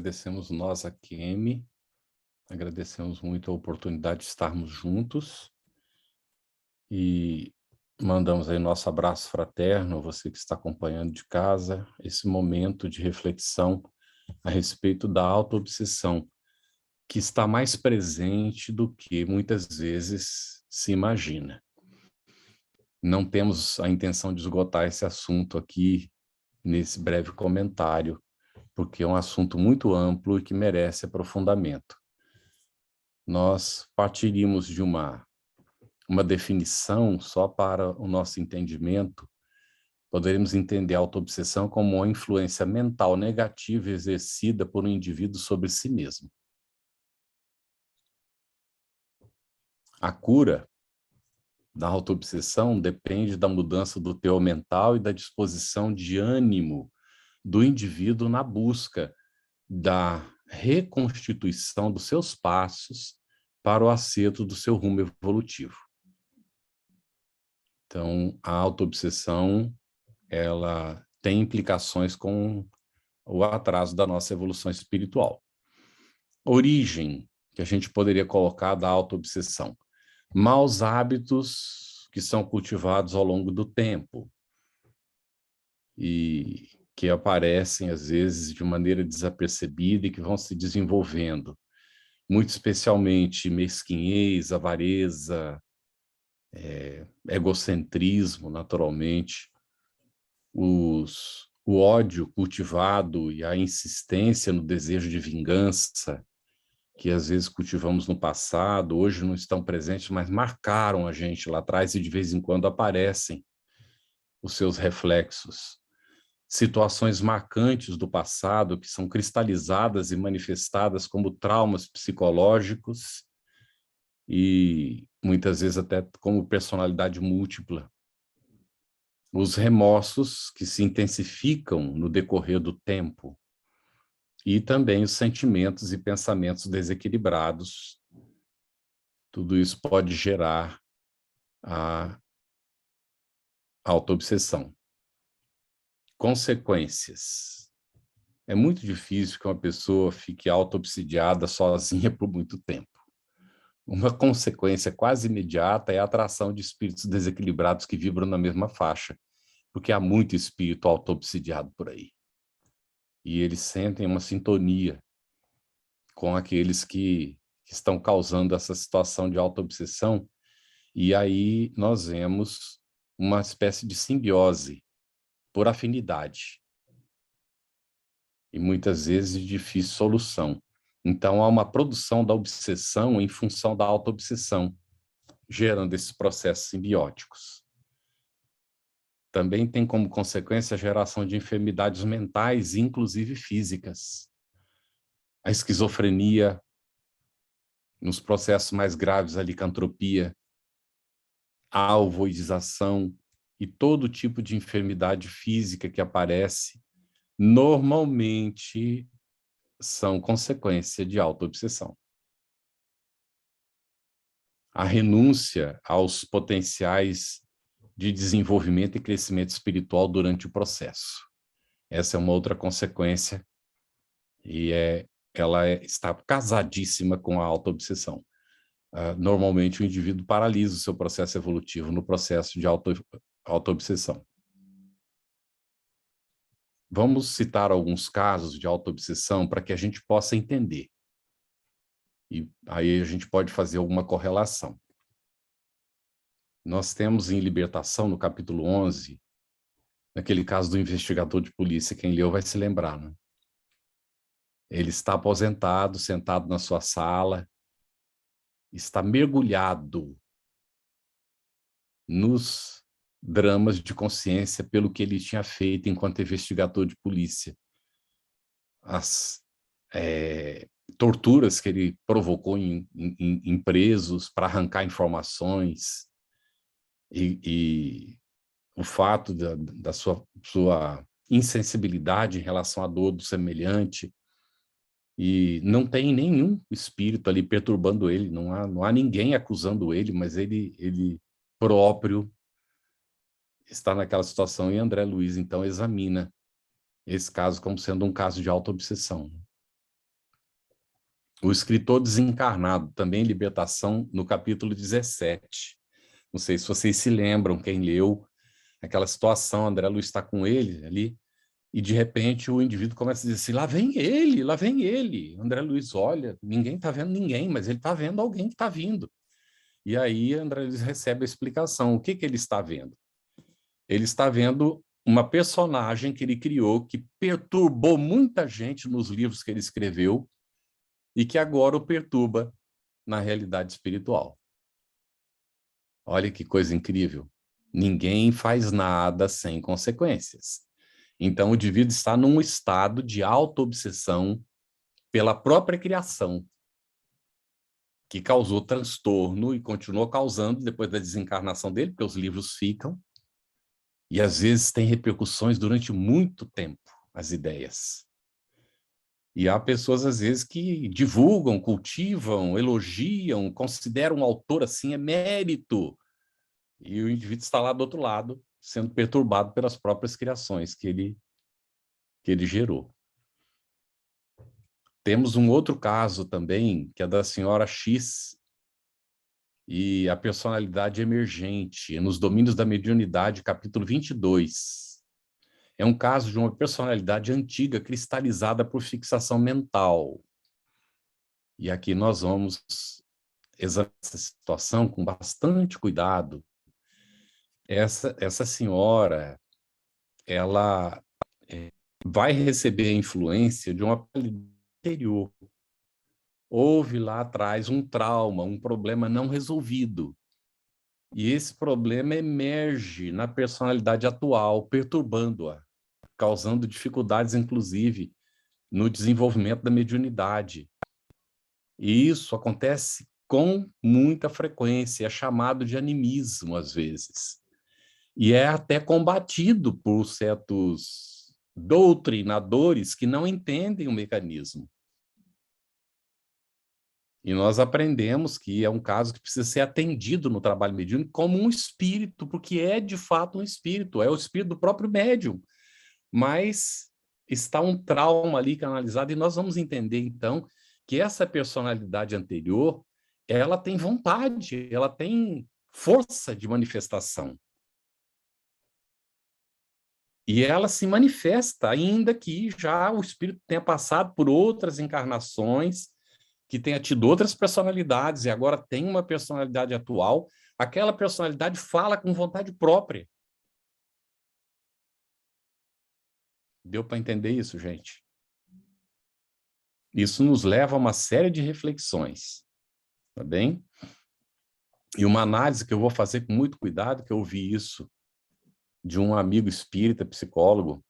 Agradecemos nós aqui, Amy, agradecemos muito a oportunidade de estarmos juntos e mandamos aí nosso abraço fraterno a você que está acompanhando de casa, esse momento de reflexão a respeito da autoobsessão, que está mais presente do que muitas vezes se imagina. Não temos a intenção de esgotar esse assunto aqui nesse breve comentário, porque é um assunto muito amplo e que merece aprofundamento. Nós partiríamos de uma definição só para o nosso entendimento, poderíamos entender a autoobsessão como uma influência mental negativa exercida por um indivíduo sobre si mesmo. A cura da autoobsessão depende da mudança do teor mental e da disposição de ânimo do indivíduo na busca da reconstituição dos seus passos para o acerto do seu rumo evolutivo. Então, a autoobsessão, ela tem implicações com o atraso da nossa evolução espiritual. Origem, que a gente poderia colocar da autoobsessão. Maus hábitos que são cultivados ao longo do tempo e que aparecem, às vezes, de maneira desapercebida e que vão se desenvolvendo. Muito especialmente mesquinhez, avareza, egocentrismo, naturalmente, o ódio cultivado e a insistência no desejo de vingança, que às vezes cultivamos no passado, hoje não estão presentes, mas marcaram a gente lá atrás e de vez em quando aparecem os seus reflexos. Situações marcantes do passado que são cristalizadas e manifestadas como traumas psicológicos e muitas vezes até como personalidade múltipla. Os remorsos que se intensificam no decorrer do tempo e também os sentimentos e pensamentos desequilibrados. Tudo isso pode gerar a autoobsessão. Consequências. É muito difícil que uma pessoa fique autoobsidiada sozinha por muito tempo. Uma consequência quase imediata é a atração de espíritos desequilibrados que vibram na mesma faixa, porque há muito espírito autoobsidiado por aí. E eles sentem uma sintonia com aqueles que estão causando essa situação de autoobsessão, e aí nós vemos uma espécie de simbiose por afinidade, e muitas vezes de difícil solução. Então há uma produção da obsessão em função da autoobsessão, gerando esses processos simbióticos. Também tem como consequência a geração de enfermidades mentais, inclusive físicas. A esquizofrenia, nos processos mais graves, a licantropia, a alvoidização e todo tipo de enfermidade física que aparece, normalmente são consequência de autoobsessão. A renúncia aos potenciais de desenvolvimento e crescimento espiritual durante o processo. Essa é uma outra consequência e ela está casadíssima com a autoobsessão. Normalmente o indivíduo paralisa o seu processo evolutivo no processo de autoobsessão. Vamos citar alguns casos de autoobsessão para que a gente possa entender. E aí a gente pode fazer alguma correlação. Nós temos em Libertação, no capítulo 11, naquele caso do investigador de polícia, quem leu vai se lembrar, né? Ele está aposentado, sentado na sua sala, está mergulhado nos dramas de consciência pelo que ele tinha feito enquanto investigador de polícia. As torturas que ele provocou em presos para arrancar informações e o fato da sua insensibilidade em relação à dor do semelhante, e não tem nenhum espírito ali perturbando ele, não há ninguém acusando ele, mas ele próprio está naquela situação, e André Luiz, então, examina esse caso como sendo um caso de autoobsessão. O escritor desencarnado, também Libertação, no capítulo 17. Não sei se vocês se lembram, quem leu, aquela situação, André Luiz está com ele ali, e de repente o indivíduo começa a dizer assim, lá vem ele, lá vem ele. André Luiz olha, ninguém está vendo ninguém, mas ele está vendo alguém que está vindo. E aí André Luiz recebe a explicação. O que ele está vendo? Ele está vendo uma personagem que ele criou, que perturbou muita gente nos livros que ele escreveu, e que agora o perturba na realidade espiritual. Olha que coisa incrível. Ninguém faz nada sem consequências. Então, o indivíduo está num estado de auto-obsessão pela própria criação, que causou transtorno e continuou causando depois da desencarnação dele, porque os livros ficam, e às vezes tem repercussões durante muito tempo, as ideias. E há pessoas, às vezes, que divulgam, cultivam, elogiam, consideram um autor assim, é mérito. E o indivíduo está lá do outro lado, sendo perturbado pelas próprias criações que ele gerou. Temos um outro caso também, que é da senhora X, e a personalidade emergente, nos domínios da mediunidade, capítulo 22. É um caso de uma personalidade antiga cristalizada por fixação mental. E aqui nós vamos examinar essa situação com bastante cuidado. Essa senhora, ela vai receber a influência de uma anterior. Houve lá atrás um trauma, um problema não resolvido. E esse problema emerge na personalidade atual, perturbando-a, causando dificuldades, inclusive, no desenvolvimento da mediunidade. E isso acontece com muita frequência, é chamado de animismo, às vezes. E é até combatido por certos doutrinadores que não entendem o mecanismo. E nós aprendemos que é um caso que precisa ser atendido no trabalho mediúnico como um espírito, porque é de fato um espírito, é o espírito do próprio médium. Mas está um trauma ali canalizado, e nós vamos entender, então, que essa personalidade anterior, ela tem vontade, ela tem força de manifestação. E ela se manifesta, ainda que já o espírito tenha passado por outras encarnações, que tenha tido outras personalidades e agora tem uma personalidade atual, aquela personalidade fala com vontade própria. Deu para entender isso, gente? Isso nos leva a uma série de reflexões, tá bem? E uma análise que eu vou fazer com muito cuidado, que eu ouvi isso de um amigo espírita, psicólogo,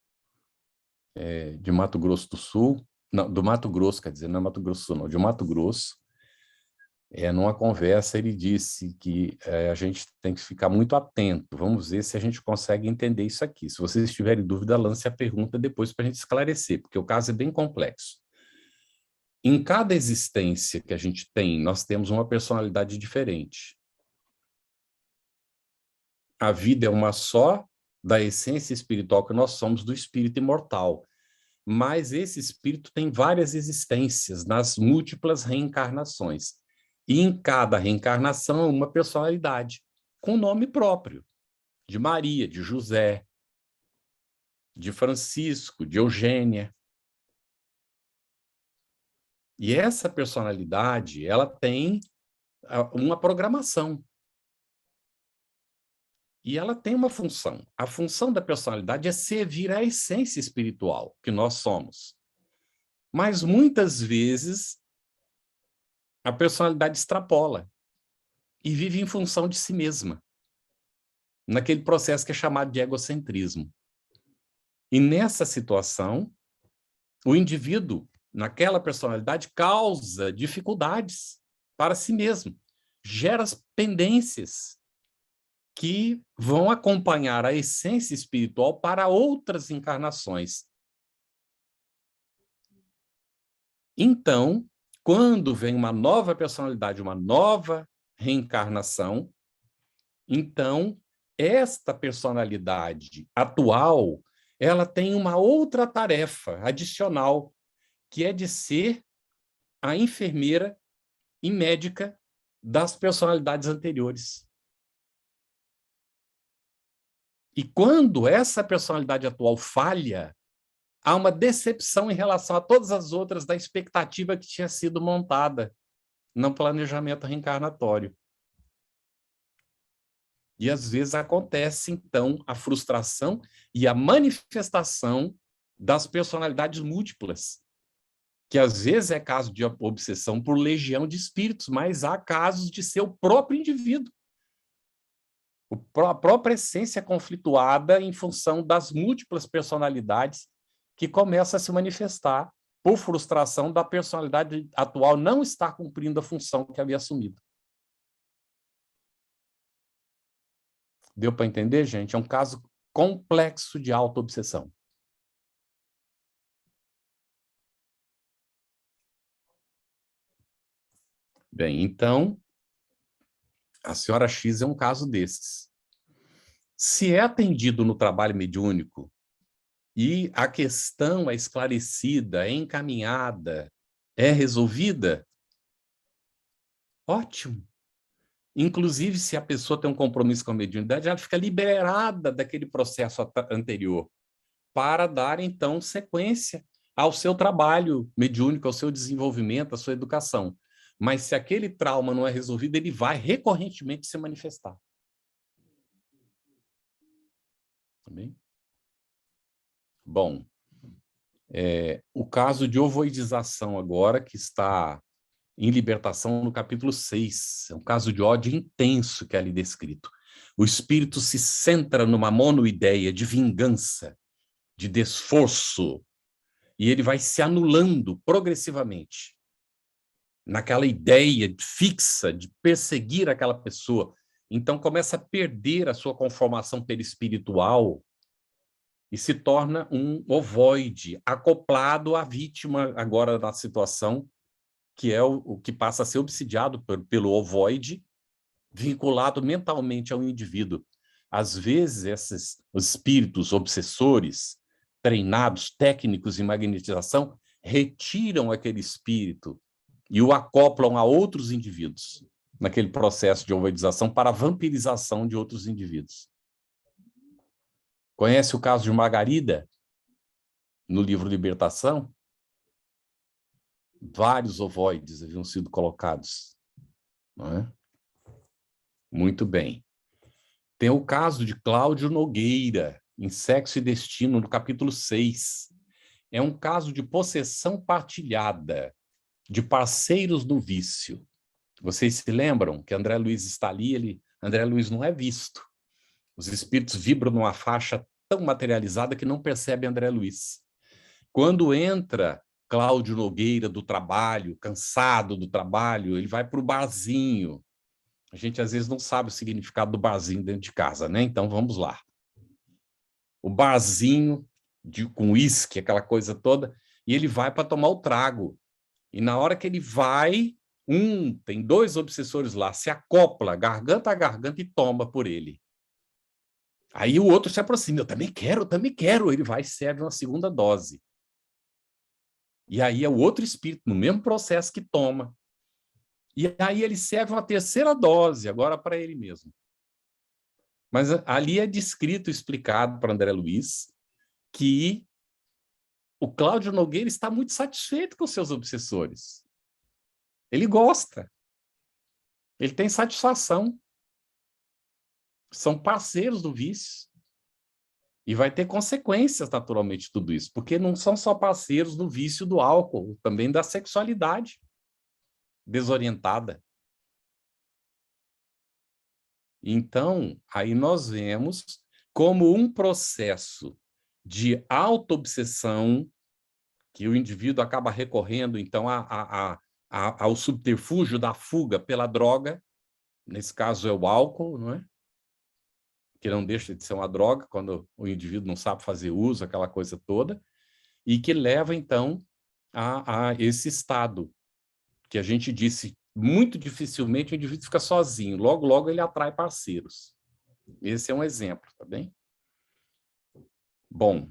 de Mato Grosso do Sul, não, do Mato Grosso, quer dizer, não é Mato Grosso do Sul, não, de Mato Grosso. Numa conversa, ele disse que a gente tem que ficar muito atento. Vamos ver se a gente consegue entender isso aqui. Se vocês tiverem dúvida, lance a pergunta depois para a gente esclarecer, porque o caso é bem complexo. Em cada existência que a gente tem, nós temos uma personalidade diferente. A vida é uma só, da essência espiritual que nós somos, do espírito imortal. Mas esse espírito tem várias existências nas múltiplas reencarnações. E em cada reencarnação, uma personalidade, com nome próprio, de Maria, de José, de Francisco, de Eugênia. E essa personalidade, ela tem uma programação. E ela tem uma função. A função da personalidade é servir à essência espiritual que nós somos. Mas muitas vezes a personalidade extrapola e vive em função de si mesma, naquele processo que é chamado de egocentrismo. E nessa situação, o indivíduo, naquela personalidade, causa dificuldades para si mesmo, gera pendências que vão acompanhar a essência espiritual para outras encarnações. Então, quando vem uma nova personalidade, uma nova reencarnação, então, esta personalidade atual, ela tem uma outra tarefa adicional, que é de ser a enfermeira e médica das personalidades anteriores. E quando essa personalidade atual falha, há uma decepção em relação a todas as outras da expectativa que tinha sido montada no planejamento reencarnatório. E às vezes acontece, então, a frustração e a manifestação das personalidades múltiplas, que às vezes é caso de obsessão por legião de espíritos, mas há casos de ser o próprio indivíduo. A própria essência conflituada em função das múltiplas personalidades que começa a se manifestar por frustração da personalidade atual não estar cumprindo a função que havia assumido. Deu para entender, gente? É um caso complexo de autoobsessão. Bem, então, a senhora X é um caso desses. Se é atendido no trabalho mediúnico e a questão é esclarecida, é encaminhada, é resolvida, ótimo. Inclusive, se a pessoa tem um compromisso com a mediunidade, ela fica liberada daquele processo anterior para dar, então, sequência ao seu trabalho mediúnico, ao seu desenvolvimento, à sua educação. Mas se aquele trauma não é resolvido, ele vai recorrentemente se manifestar. Tá bem? Bom, o caso de ovoidização agora, que está em libertação no capítulo 6. É um caso de ódio intenso que é ali descrito. O espírito se centra numa monoideia de vingança, de desforço, e ele vai se anulando progressivamente naquela ideia fixa de perseguir aquela pessoa. Então começa a perder a sua conformação perispiritual e se torna um ovoide, acoplado à vítima agora da situação, que é o que passa a ser obsidiado pelo ovoide, vinculado mentalmente ao indivíduo. Às vezes, esses espíritos obsessores, treinados, técnicos em magnetização, retiram aquele espírito e o acoplam a outros indivíduos, naquele processo de ovoidização para a vampirização de outros indivíduos. Conhece o caso de Margarida, no livro Libertação? Vários ovoides haviam sido colocados. Não é? Muito bem. Tem o caso de Cláudio Nogueira, em Sexo e Destino, no capítulo 6. É um caso de possessão partilhada, de parceiros do vício. Vocês se lembram que André Luiz está ali, André Luiz não é visto. Os espíritos vibram numa faixa tão materializada que não percebe André Luiz. Quando entra Cláudio Nogueira do trabalho, cansado do trabalho, ele vai para o barzinho. A gente, às vezes, não sabe o significado do barzinho dentro de casa, né? Então, vamos lá. O barzinho com uísque, aquela coisa toda, e ele vai para tomar o trago. E na hora que ele vai, tem dois obsessores lá, se acopla, garganta a garganta, e toma por ele. Aí o outro se aproxima, eu também quero. Ele vai e serve uma segunda dose. E aí é o outro espírito, no mesmo processo, que toma. E aí ele serve uma terceira dose, agora para ele mesmo. Mas ali é descrito, explicado para André Luiz, que o Cláudio Nogueira está muito satisfeito com seus obsessores. Ele gosta. Ele tem satisfação. São parceiros do vício. E vai ter consequências, naturalmente, tudo isso, porque não são só parceiros do vício do álcool, também da sexualidade desorientada. Então, aí nós vemos como um processo de autoobsessão, que o indivíduo acaba recorrendo, então, ao subterfúgio da fuga pela droga, nesse caso é o álcool, não é? Que não deixa de ser uma droga, quando o indivíduo não sabe fazer uso, aquela coisa toda, e que leva, então, a esse estado, que a gente disse, muito dificilmente o indivíduo fica sozinho, logo, logo ele atrai parceiros. Esse é um exemplo, tá bem? Bom,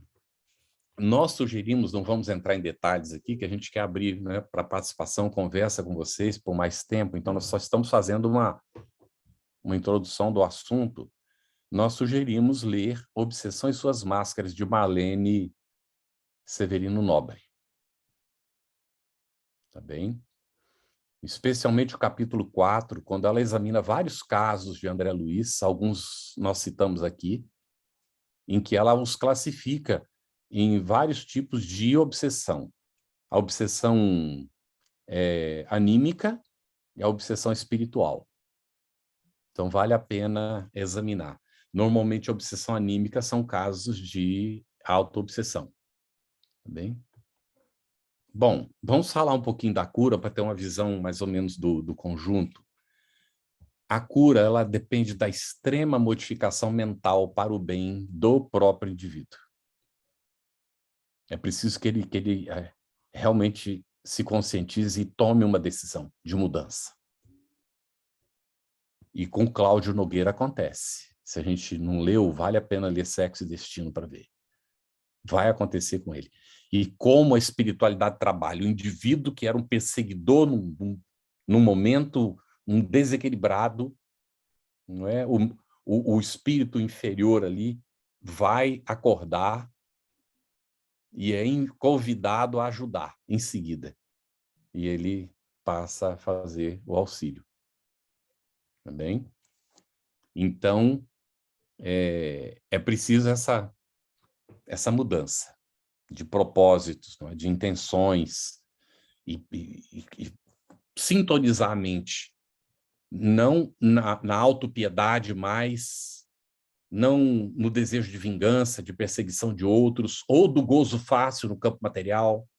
nós sugerimos, não vamos entrar em detalhes aqui, que a gente quer abrir, né, para participação, conversa com vocês por mais tempo, então nós só estamos fazendo uma introdução do assunto. Nós sugerimos ler Obsessão e Suas Máscaras, de Marlene Severino Nobre. Tá bem? Especialmente o capítulo 4, quando ela examina vários casos de André Luiz, alguns nós citamos aqui, em que ela os classifica em vários tipos de obsessão. A obsessão anímica e a obsessão espiritual. Então, vale a pena examinar. Normalmente, a obsessão anímica são casos de auto-obsessão. Tá bem? Bom, vamos falar um pouquinho da cura para ter uma visão mais ou menos do conjunto. A cura, ela depende da extrema modificação mental para o bem do próprio indivíduo. É preciso que ele realmente se conscientize e tome uma decisão de mudança. E com Cláudio Nogueira acontece. Se a gente não leu, vale a pena ler Sexo e Destino para ver. Vai acontecer com ele. E como a espiritualidade trabalha, o indivíduo que era um perseguidor num momento, um desequilibrado, não é? O espírito inferior ali vai acordar e é convidado a ajudar em seguida. E ele passa a fazer o auxílio. Tá bem? Então, é preciso essa mudança de propósitos, não é? De intenções, e sintonizar a mente, não na autopiedade, mas não no desejo de vingança, de perseguição de outros, ou do gozo fácil no campo material.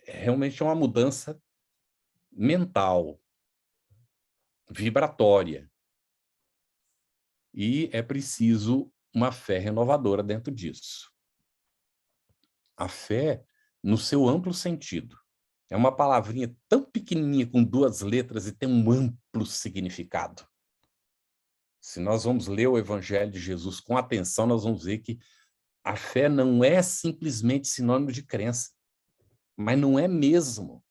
Realmente é uma mudança mental, vibratória. E é preciso uma fé renovadora dentro disso. A fé, no seu amplo sentido, é uma palavrinha tão pequenininha, com 2 letras, e tem um amplo significado. Se nós vamos ler o Evangelho de Jesus com atenção, nós vamos ver que a fé não é simplesmente sinônimo de crença, mas não é mesmo.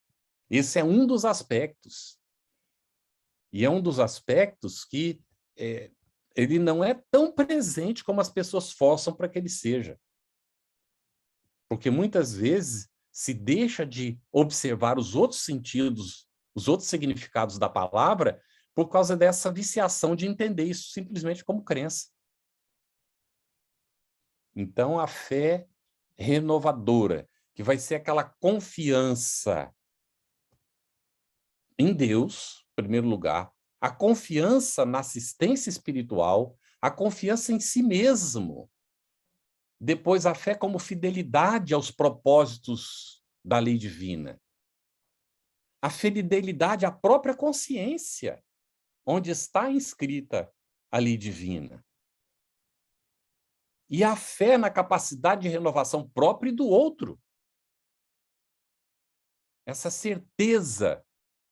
Esse é um dos aspectos. E é um dos aspectos que ele não é tão presente como as pessoas forçam para que ele seja. Porque muitas vezes se deixa de observar os outros sentidos, os outros significados da palavra, por causa dessa viciação de entender isso simplesmente como crença. Então, a fé renovadora, que vai ser aquela confiança em Deus, em primeiro lugar, a confiança na assistência espiritual, a confiança em si mesmo. Depois, a fé como fidelidade aos propósitos da lei divina. A fidelidade à própria consciência, onde está inscrita a lei divina. E a fé na capacidade de renovação própria e do outro. Essa certeza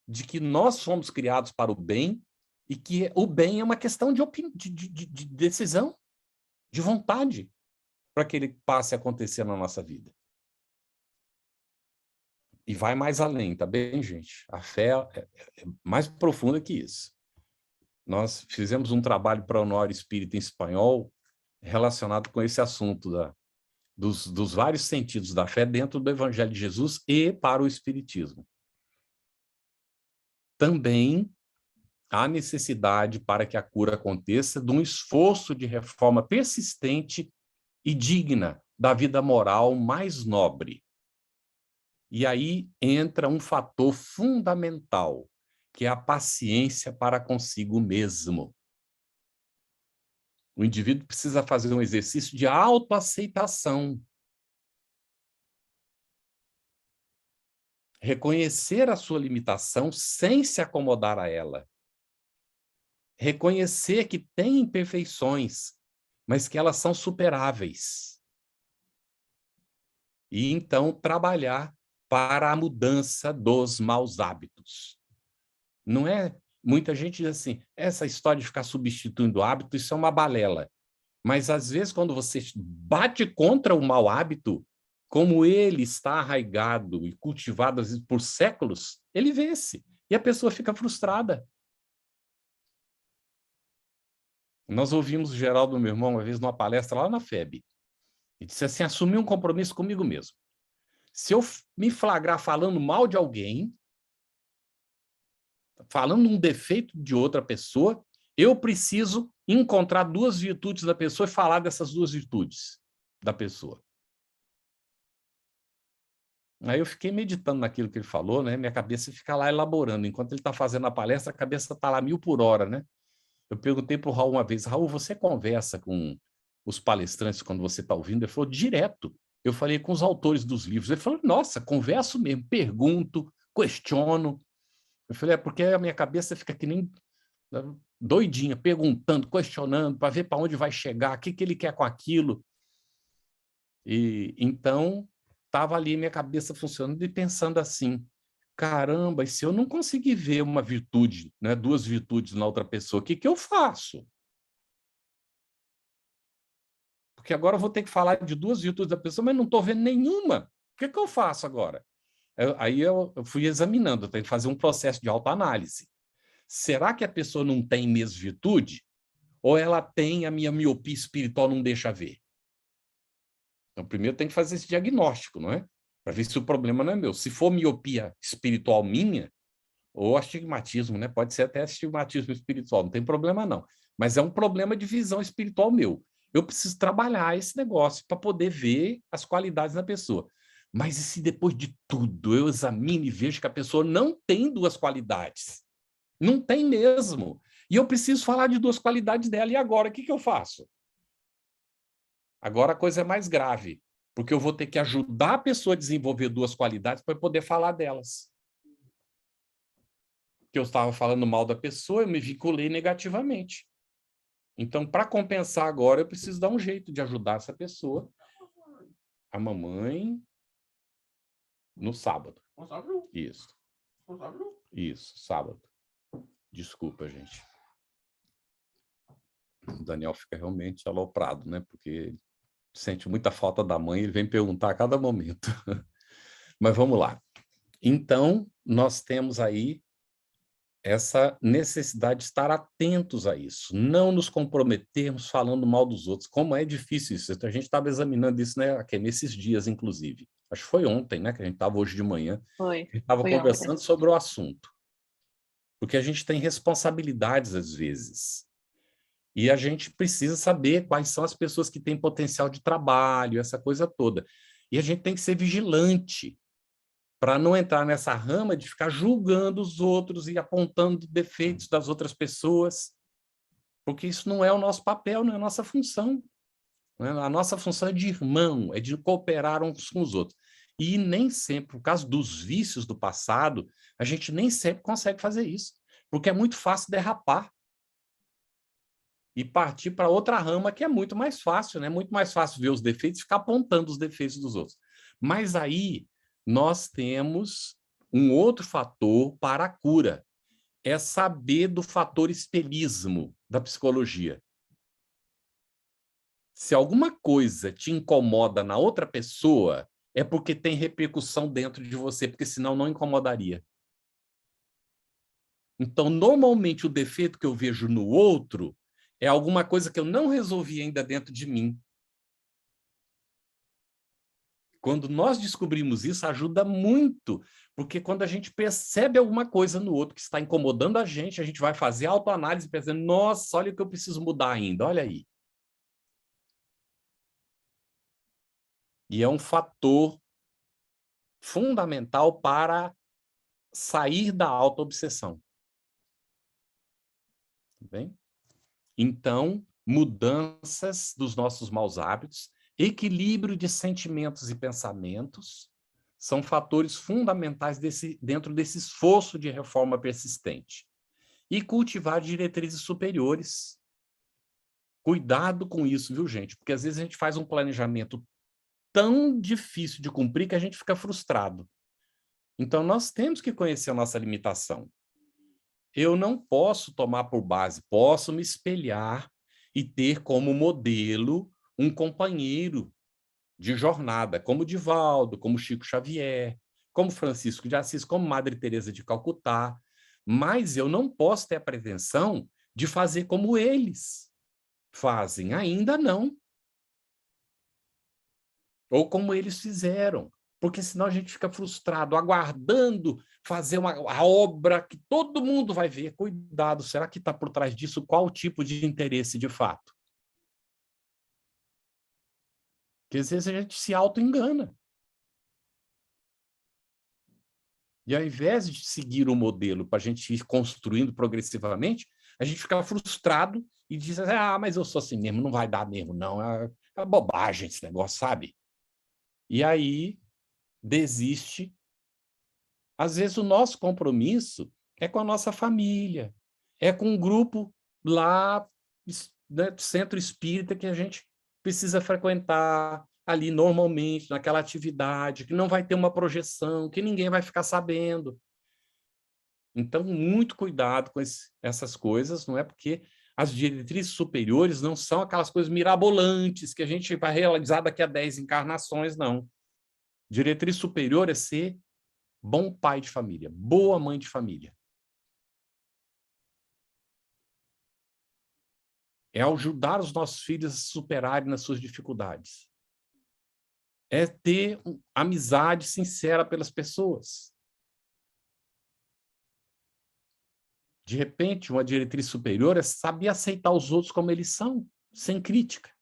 de que nós fomos criados para o bem e que o bem é uma questão de decisão, de vontade, para que ele passe a acontecer na nossa vida. E vai mais além, tá bem, gente? A fé é mais profunda que isso. Nós fizemos um trabalho para o Honório Espírita em espanhol relacionado com esse assunto dos vários sentidos da fé dentro do Evangelho de Jesus e para o Espiritismo. Também há necessidade, para que a cura aconteça, de um esforço de reforma persistente e digna da vida moral mais nobre. E aí entra um fator fundamental, que é a paciência para consigo mesmo. O indivíduo precisa fazer um exercício de autoaceitação. Reconhecer a sua limitação sem se acomodar a ela. Reconhecer que tem imperfeições, mas que elas são superáveis. E então trabalhar para a mudança dos maus hábitos. Não é? Muita gente diz assim, essa história de ficar substituindo hábito, isso é uma balela. Mas, às vezes, quando você bate contra o mau hábito, como ele está arraigado e cultivado às vezes, por séculos, ele vence. E a pessoa fica frustrada. Nós ouvimos o Geraldo, meu irmão, uma vez numa palestra lá na FEB. Ele disse assim, assumi um compromisso comigo mesmo. Se eu me flagrar falando mal de alguém, falando um defeito de outra pessoa, eu preciso encontrar duas virtudes da pessoa e falar dessas duas virtudes da pessoa. Aí eu fiquei meditando naquilo que ele falou, né? Minha cabeça fica lá elaborando. Enquanto ele está fazendo a palestra, a cabeça está lá 1000 por hora, né? Eu perguntei para o Raul uma vez, Raul, você conversa com os palestrantes quando você está ouvindo? Ele falou, direto. Eu falei com os autores dos livros. Ele falou, nossa, converso mesmo, pergunto, questiono. Eu falei, é porque a minha cabeça fica que nem doidinha, perguntando, questionando, para ver para onde vai chegar, o que ele quer com aquilo. E então, estava ali minha cabeça funcionando e pensando assim, caramba, e se eu não conseguir ver uma virtude, né, duas virtudes na outra pessoa, o que eu faço? Porque agora eu vou ter que falar de duas virtudes da pessoa, mas não estou vendo nenhuma. O que eu faço agora? Aí eu fui examinando, eu tenho que fazer um processo de autoanálise. Será que a pessoa não tem mesmo virtude? Ou ela tem a minha miopia espiritual não deixa ver? Então, primeiro tem que fazer esse diagnóstico, não é? Para ver se o problema não é meu. Se for miopia espiritual minha, ou astigmatismo, né? Pode ser até astigmatismo espiritual, não tem problema não. Mas é um problema de visão espiritual meu. Eu preciso trabalhar esse negócio para poder ver as qualidades da pessoa. Mas e se depois de tudo eu examino e vejo que a pessoa não tem duas qualidades? Não tem mesmo. E eu preciso falar de duas qualidades dela. E agora, o que eu faço? Agora a coisa é mais grave, porque eu vou ter que ajudar a pessoa a desenvolver duas qualidades para poder falar delas. Que eu estava falando mal da pessoa, eu me vinculei negativamente. Então, para compensar agora, eu preciso dar um jeito de ajudar essa pessoa. A mamãe no sábado. Isso. Isso, sábado. Desculpa, gente. O Daniel fica realmente aloprado, né? Porque sente muita falta da mãe, ele vem perguntar a cada momento. Mas vamos lá. Então, nós temos aí essa necessidade de estar atentos a isso, não nos comprometermos falando mal dos outros. Como é difícil isso. A gente estava examinando isso, né, aqui, nesses dias, inclusive. Acho que foi ontem, né, que a gente estava hoje de manhã. Foi. A gente estava conversando ontem sobre o assunto. Porque a gente tem responsabilidades, às vezes. E a gente precisa saber quais são as pessoas que têm potencial de trabalho, essa coisa toda. E a gente tem que ser vigilante para não entrar nessa rama de ficar julgando os outros e apontando defeitos das outras pessoas, porque isso não é o nosso papel, não é a nossa função. Né? A nossa função é de irmão, é de cooperar uns com os outros. E nem sempre, por causa dos vícios do passado, a gente nem sempre consegue fazer isso, porque é muito fácil derrapar e partir para outra rama que é muito mais fácil, né? Muito mais fácil ver os defeitos e ficar apontando os defeitos dos outros. Mas aí nós temos um outro fator para a cura, é saber do fator espelhismo da psicologia. Se alguma coisa te incomoda na outra pessoa, é porque tem repercussão dentro de você, porque senão não incomodaria. Então, normalmente, o defeito que eu vejo no outro é alguma coisa que eu não resolvi ainda dentro de mim. Quando nós descobrimos isso, ajuda muito, porque quando a gente percebe alguma coisa no outro que está incomodando a gente vai fazer autoanálise pensando, nossa, olha o que eu preciso mudar ainda, olha aí. E é um fator fundamental para sair da autoobsessão. Bem? Então, mudanças dos nossos maus hábitos, equilíbrio de sentimentos e pensamentos são fatores fundamentais dentro desse esforço de reforma persistente. E cultivar diretrizes superiores. Cuidado com isso, viu, gente? Porque às vezes a gente faz um planejamento tão difícil de cumprir que a gente fica frustrado. Então, nós temos que conhecer a nossa limitação. Eu não posso tomar por base, posso me espelhar e ter como modelo um companheiro de jornada, como Divaldo, como Chico Xavier, como Francisco de Assis, como Madre Teresa de Calcutá, mas eu não posso ter a pretensão de fazer como eles fazem, ainda não. Ou como eles fizeram, porque senão a gente fica frustrado, aguardando fazer a obra que todo mundo vai ver. Cuidado, será que está por trás disso qual tipo de interesse de fato? Porque às vezes a gente se auto-engana. E ao invés de seguir o modelo para a gente ir construindo progressivamente, a gente fica frustrado e diz, mas eu sou assim mesmo, não vai dar mesmo, não. É bobagem esse negócio, sabe? E aí desiste. Às vezes o nosso compromisso é com a nossa família, é com um grupo lá, né, do centro espírita que a gente precisa frequentar ali normalmente, naquela atividade, que não vai ter uma projeção, que ninguém vai ficar sabendo. Então, muito cuidado com essas coisas, não é? Porque as diretrizes superiores não são aquelas coisas mirabolantes que a gente vai realizar daqui a 10 encarnações, não. Diretriz superior é ser bom pai de família, boa mãe de família. É ajudar os nossos filhos a se superarem nas suas dificuldades. É ter amizade sincera pelas pessoas. De repente, uma diretriz superior é saber aceitar os outros como eles são, sem crítica.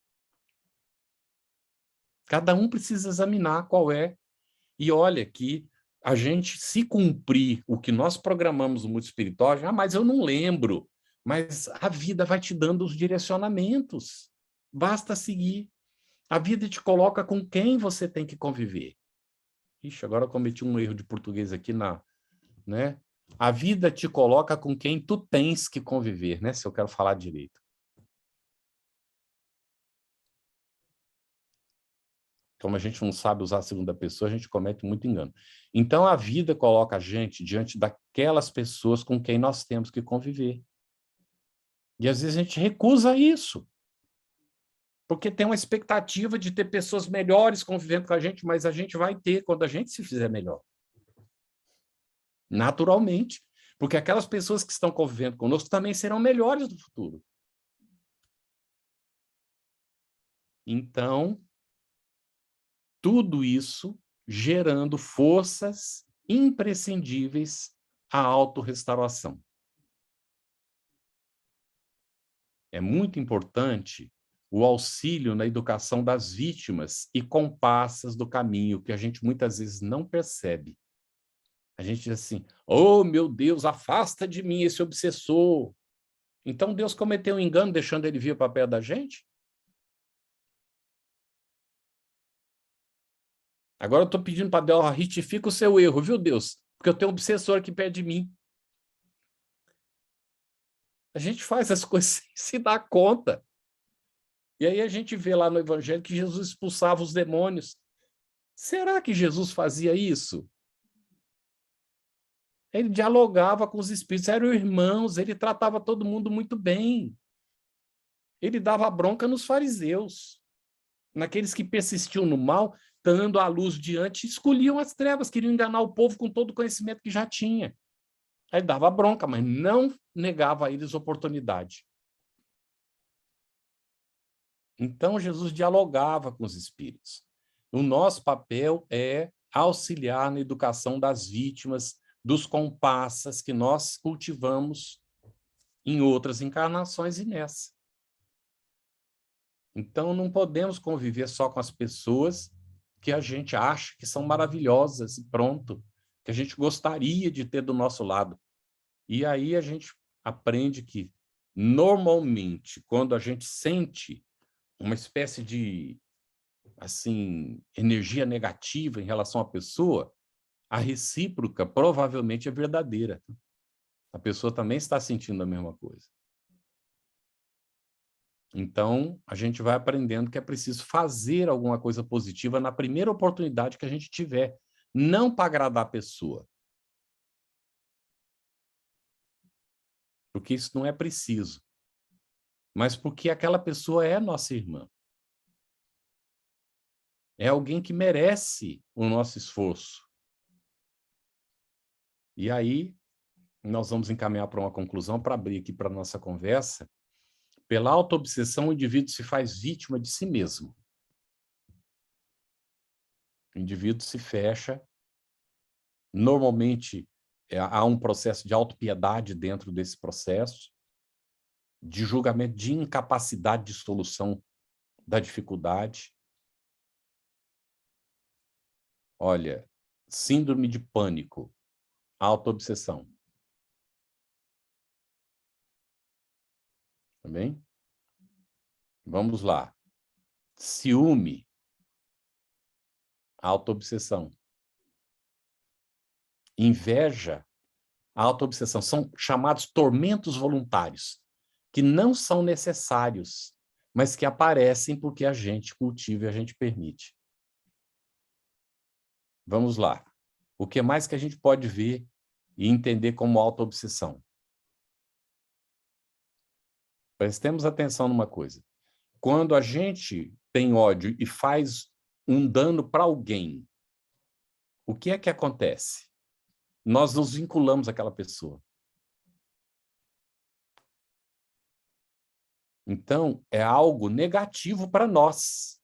Cada um precisa examinar qual é. E olha que a gente, se cumprir o que nós programamos no mundo espiritual, mas eu não lembro. Mas a vida vai te dando os direcionamentos. Basta seguir. A vida te coloca com quem você tem que conviver. Ixi, agora eu cometi um erro de português aqui né? A vida te coloca com quem tu tens que conviver, né? Se eu quero falar direito. Como a gente não sabe usar a segunda pessoa, a gente comete muito engano. Então, a vida coloca a gente diante daquelas pessoas com quem nós temos que conviver. E, às vezes, a gente recusa isso. Porque tem uma expectativa de ter pessoas melhores convivendo com a gente, mas a gente vai ter quando a gente se fizer melhor. Naturalmente. Porque aquelas pessoas que estão convivendo conosco também serão melhores no futuro. Então, tudo isso gerando forças imprescindíveis à autorrestauração. É muito importante o auxílio na educação das vítimas e comparsas do caminho, que a gente muitas vezes não percebe. A gente diz assim, oh, meu Deus, afasta de mim esse obsessor. Então Deus cometeu um engano deixando ele vir para perto da gente? Agora eu estou pedindo para Deus, retifica o seu erro, viu, Deus? Porque eu tenho um obsessor aqui perto de mim. A gente faz as coisas sem se dar conta. E aí a gente vê lá no Evangelho que Jesus expulsava os demônios. Será que Jesus fazia isso? Ele dialogava com os espíritos, eram irmãos, ele tratava todo mundo muito bem. Ele dava bronca nos fariseus, naqueles que persistiam no mal, estando a luz diante, escolhiam as trevas, queriam enganar o povo com todo o conhecimento que já tinha. Aí dava bronca, mas não negava a eles oportunidade. Então, Jesus dialogava com os espíritos. O nosso papel é auxiliar na educação das vítimas, dos comparsas que nós cultivamos em outras encarnações e nessa. Então, não podemos conviver só com as pessoas que a gente acha que são maravilhosas e pronto, que a gente gostaria de ter do nosso lado. E aí a gente aprende que, normalmente, quando a gente sente uma espécie de assim, energia negativa em relação à pessoa, a recíproca provavelmente é verdadeira. A pessoa também está sentindo a mesma coisa. Então, a gente vai aprendendo que é preciso fazer alguma coisa positiva na primeira oportunidade que a gente tiver, não para agradar a pessoa. Porque isso não é preciso, mas porque aquela pessoa é nossa irmã. É alguém que merece o nosso esforço. E aí, nós vamos encaminhar para uma conclusão, para abrir aqui para a nossa conversa. Pela autoobsessão, o indivíduo se faz vítima de si mesmo. O indivíduo se fecha. Normalmente, há um processo de autopiedade dentro desse processo, de julgamento de incapacidade de solução da dificuldade. Olha, síndrome de pânico, autoobsessão. Tá bem? Vamos lá. Ciúme, autoobsessão. Inveja, autoobsessão. São chamados tormentos voluntários, que não são necessários, mas que aparecem porque a gente cultiva e a gente permite. Vamos lá. O que mais que a gente pode ver e entender como autoobsessão? Prestemos atenção numa coisa. Quando a gente tem ódio e faz um dano para alguém, o que é que acontece? Nós nos vinculamos àquela pessoa. Então, é algo negativo para nós.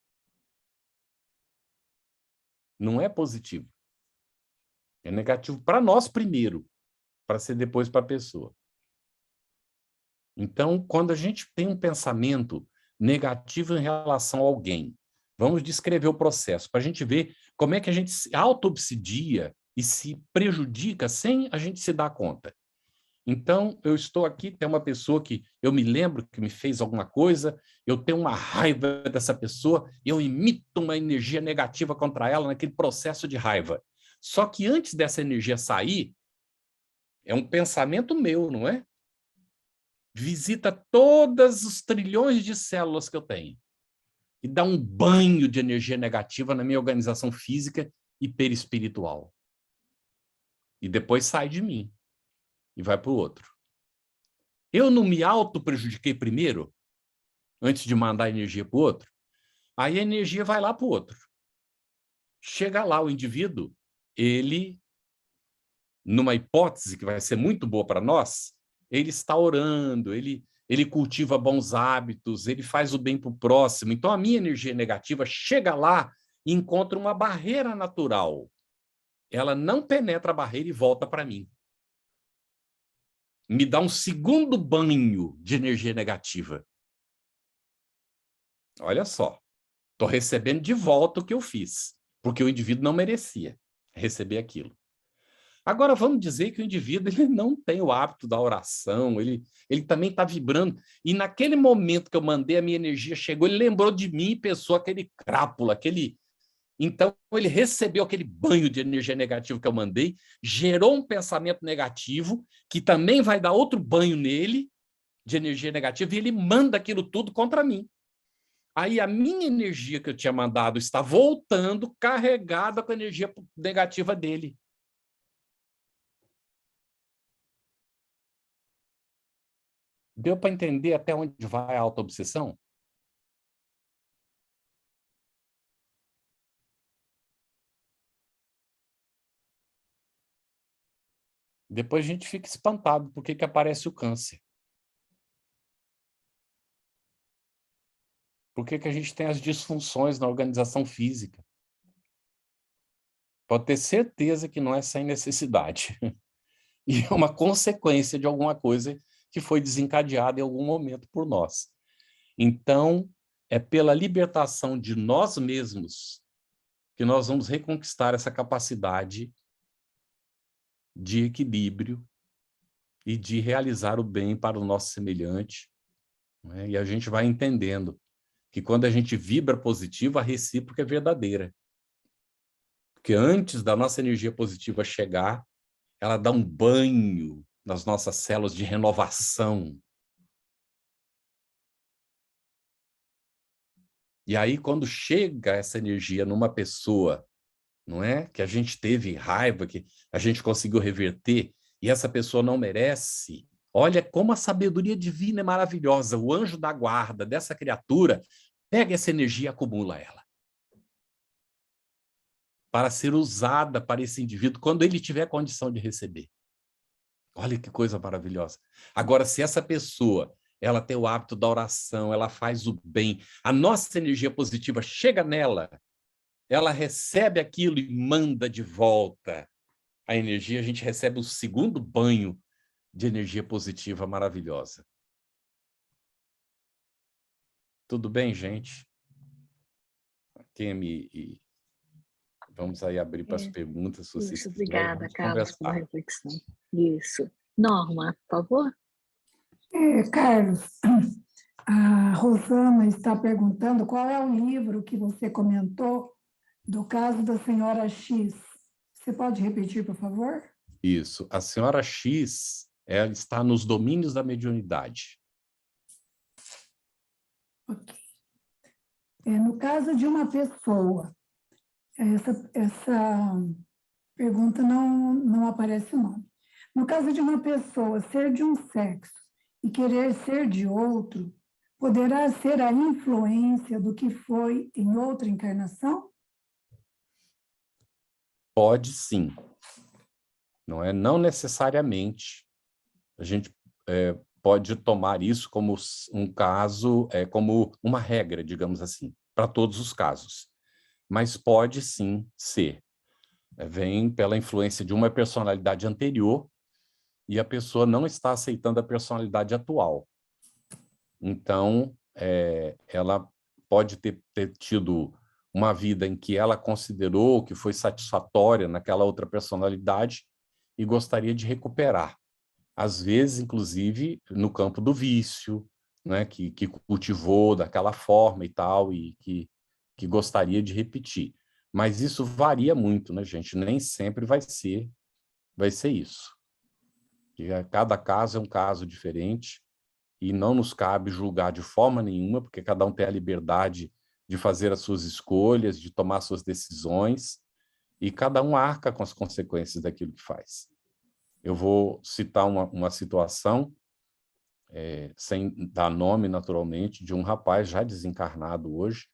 Não é positivo. É negativo para nós primeiro, para ser depois para a pessoa. Então, quando a gente tem um pensamento negativo em relação a alguém, vamos descrever o processo, para a gente ver como é que a gente se auto-obsidia e se prejudica sem a gente se dar conta. Então, eu estou aqui, tem uma pessoa que eu me lembro que me fez alguma coisa, eu tenho uma raiva dessa pessoa, eu emito uma energia negativa contra ela naquele processo de raiva. Só que antes dessa energia sair, é um pensamento meu, não é? Visita todos os trilhões de células que eu tenho e dá um banho de energia negativa na minha organização física e perispiritual. E depois sai de mim e vai para o outro. Eu não me auto-prejudiquei primeiro, antes de mandar a energia para o outro? Aí a energia vai lá para o outro. Chega lá o indivíduo, ele, numa hipótese que vai ser muito boa para nós, ele está orando, ele cultiva bons hábitos, ele faz o bem para o próximo. Então, a minha energia negativa chega lá e encontra uma barreira natural. Ela não penetra a barreira e volta para mim. Me dá um segundo banho de energia negativa. Olha só, estou recebendo de volta o que eu fiz, porque o indivíduo não merecia receber aquilo. Agora, vamos dizer que o indivíduo ele não tem o hábito da oração, ele também está vibrando, e naquele momento que eu mandei a minha energia, chegou, ele lembrou de mim e pensou aquele crápula, então ele recebeu aquele banho de energia negativa que eu mandei, gerou um pensamento negativo, que também vai dar outro banho nele, de energia negativa, e ele manda aquilo tudo contra mim. Aí a minha energia que eu tinha mandado está voltando carregada com a energia negativa dele. Deu para entender até onde vai a autoobsessão? Depois a gente fica espantado por que aparece o câncer. Por que a gente tem as disfunções na organização física? Pode ter certeza que não é sem necessidade. E é uma consequência de alguma coisa que foi desencadeada em algum momento por nós. Então, é pela libertação de nós mesmos que nós vamos reconquistar essa capacidade de equilíbrio e de realizar o bem para o nosso semelhante, né? E a gente vai entendendo que quando a gente vibra positivo, a recíproca é verdadeira. Porque antes da nossa energia positiva chegar, ela dá um banho nas nossas células de renovação. E aí, quando chega essa energia numa pessoa, não é? Que a gente teve raiva, que a gente conseguiu reverter, e essa pessoa não merece. Olha como a sabedoria divina é maravilhosa. O anjo da guarda dessa criatura pega essa energia e acumula ela. para ser usada para esse indivíduo quando ele tiver condição de receber. Olha que coisa maravilhosa. Agora, se essa pessoa ela tem o hábito da oração, ela faz o bem, a nossa energia positiva chega nela, ela recebe aquilo e manda de volta a energia, a gente recebe o segundo banho de energia positiva maravilhosa. Tudo bem, gente? E vamos aí abrir para as perguntas, se vocês Isso, quiserem, obrigada, vamos Carlos, pela conversar. reflexão. Isso. Norma, por favor. Carlos, a Rosana está perguntando qual é o livro que você comentou do caso da senhora X. Você pode repetir, por favor? Isso. A senhora X, ela está nos domínios da mediunidade. Ok. No caso de uma pessoa, essa pergunta não aparece o nome. No caso de uma pessoa ser de um sexo e querer ser de outro, poderá ser a influência do que foi em outra encarnação? Pode sim. Não necessariamente. A gente pode tomar isso como um caso, como uma regra, digamos assim, para todos os casos. Mas pode sim ser. Vem pela influência de uma personalidade anterior e a pessoa não está aceitando a personalidade atual. Então, ela pode ter tido uma vida em que ela considerou que foi satisfatória naquela outra personalidade e gostaria de recuperar. Às vezes, inclusive, no campo do vício, né, que cultivou daquela forma e tal, e que gostaria de repetir. Mas isso varia muito, né, gente? Nem sempre vai ser isso. E cada caso é um caso diferente, e não nos cabe julgar de forma nenhuma, porque cada um tem a liberdade de fazer as suas escolhas, de tomar suas decisões, e cada um arca com as consequências daquilo que faz. Eu vou citar uma situação, sem dar nome, naturalmente, de um rapaz já desencarnado hoje,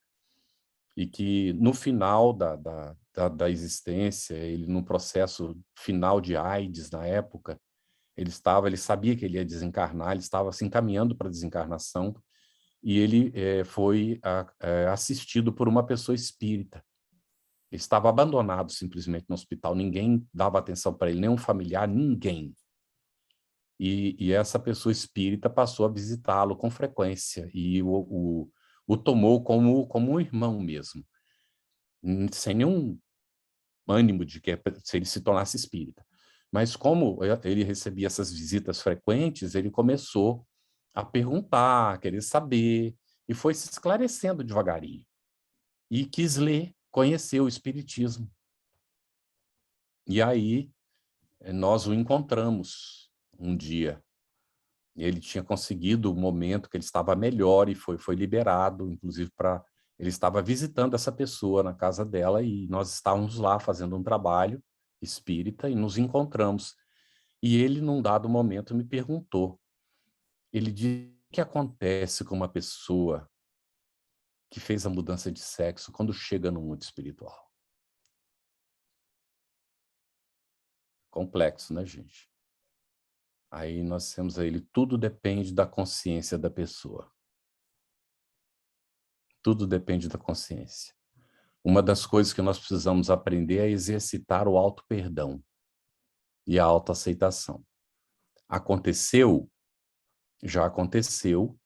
e que no final da existência, ele no processo final de AIDS na época, ele sabia que ele ia desencarnar, ele estava se encaminhando para a desencarnação, e ele foi assistido por uma pessoa espírita. Ele estava abandonado simplesmente no hospital, ninguém dava atenção para ele, nenhum familiar, ninguém. E essa pessoa espírita passou a visitá-lo com frequência e o tomou como um irmão mesmo, sem nenhum ânimo de que se ele se tornasse espírita. Mas como ele recebia essas visitas frequentes, ele começou a perguntar, a querer saber, e foi se esclarecendo devagarinho. E quis ler, conhecer o espiritismo. E aí nós o encontramos um dia. Ele tinha conseguido o momento que ele estava melhor e foi liberado, inclusive ele estava visitando essa pessoa na casa dela e nós estávamos lá fazendo um trabalho espírita e nos encontramos. E ele, num dado momento, me perguntou, ele disse: o que acontece com uma pessoa que fez a mudança de sexo quando chega no mundo espiritual? Complexo, né, gente? Aí nós temos a ele, tudo depende da consciência da pessoa. Tudo depende da consciência. Uma das coisas que nós precisamos aprender é exercitar o auto-perdão e a autoaceitação. Aconteceu? Já aconteceu.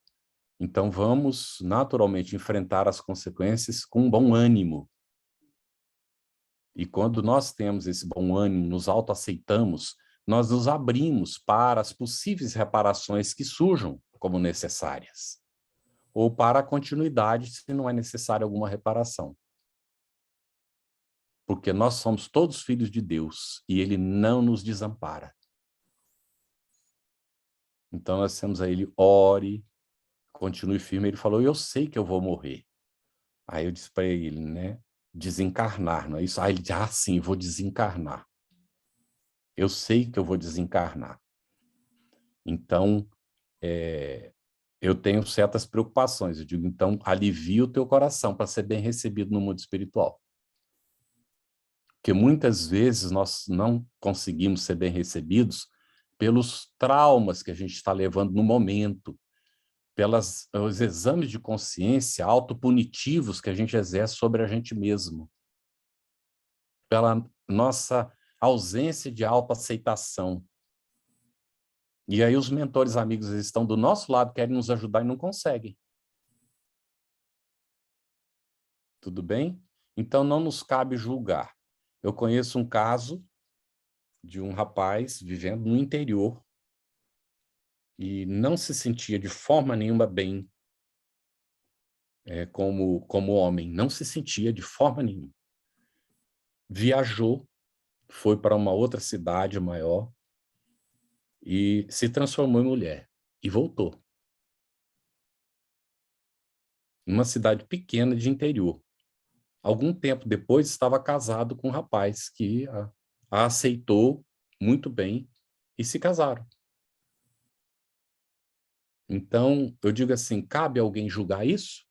Então vamos naturalmente enfrentar as consequências com bom ânimo. E quando nós temos esse bom ânimo, nos autoaceitamos, nós nos abrimos para as possíveis reparações que surjam como necessárias, ou para a continuidade, se não é necessária alguma reparação. Porque nós somos todos filhos de Deus e Ele não nos desampara. Então nós temos a Ele, ore, continue firme. Ele falou, eu sei que eu vou morrer. Aí eu disse para ele, né, desencarnar, não é isso? Aí ele disse, sim, vou desencarnar. Eu sei que eu vou desencarnar. Então, eu tenho certas preocupações. Eu digo, então, alivia o teu coração para ser bem recebido no mundo espiritual. Porque muitas vezes nós não conseguimos ser bem recebidos pelos traumas que a gente está levando no momento, pelos exames de consciência autopunitivos que a gente exerce sobre a gente mesmo, pela nossa ausência de autoaceitação. E aí os mentores amigos eles estão do nosso lado, querem nos ajudar e não conseguem. Tudo bem? Então não nos cabe julgar. Eu conheço um caso de um rapaz vivendo no interior e não se sentia de forma nenhuma bem como homem, não se sentia de forma nenhuma. Viajou, foi para uma outra cidade maior e se transformou em mulher e voltou. Numa cidade pequena de interior. Algum tempo depois estava casado com um rapaz que a aceitou muito bem e se casaram. Então, eu digo assim, cabe alguém julgar isso?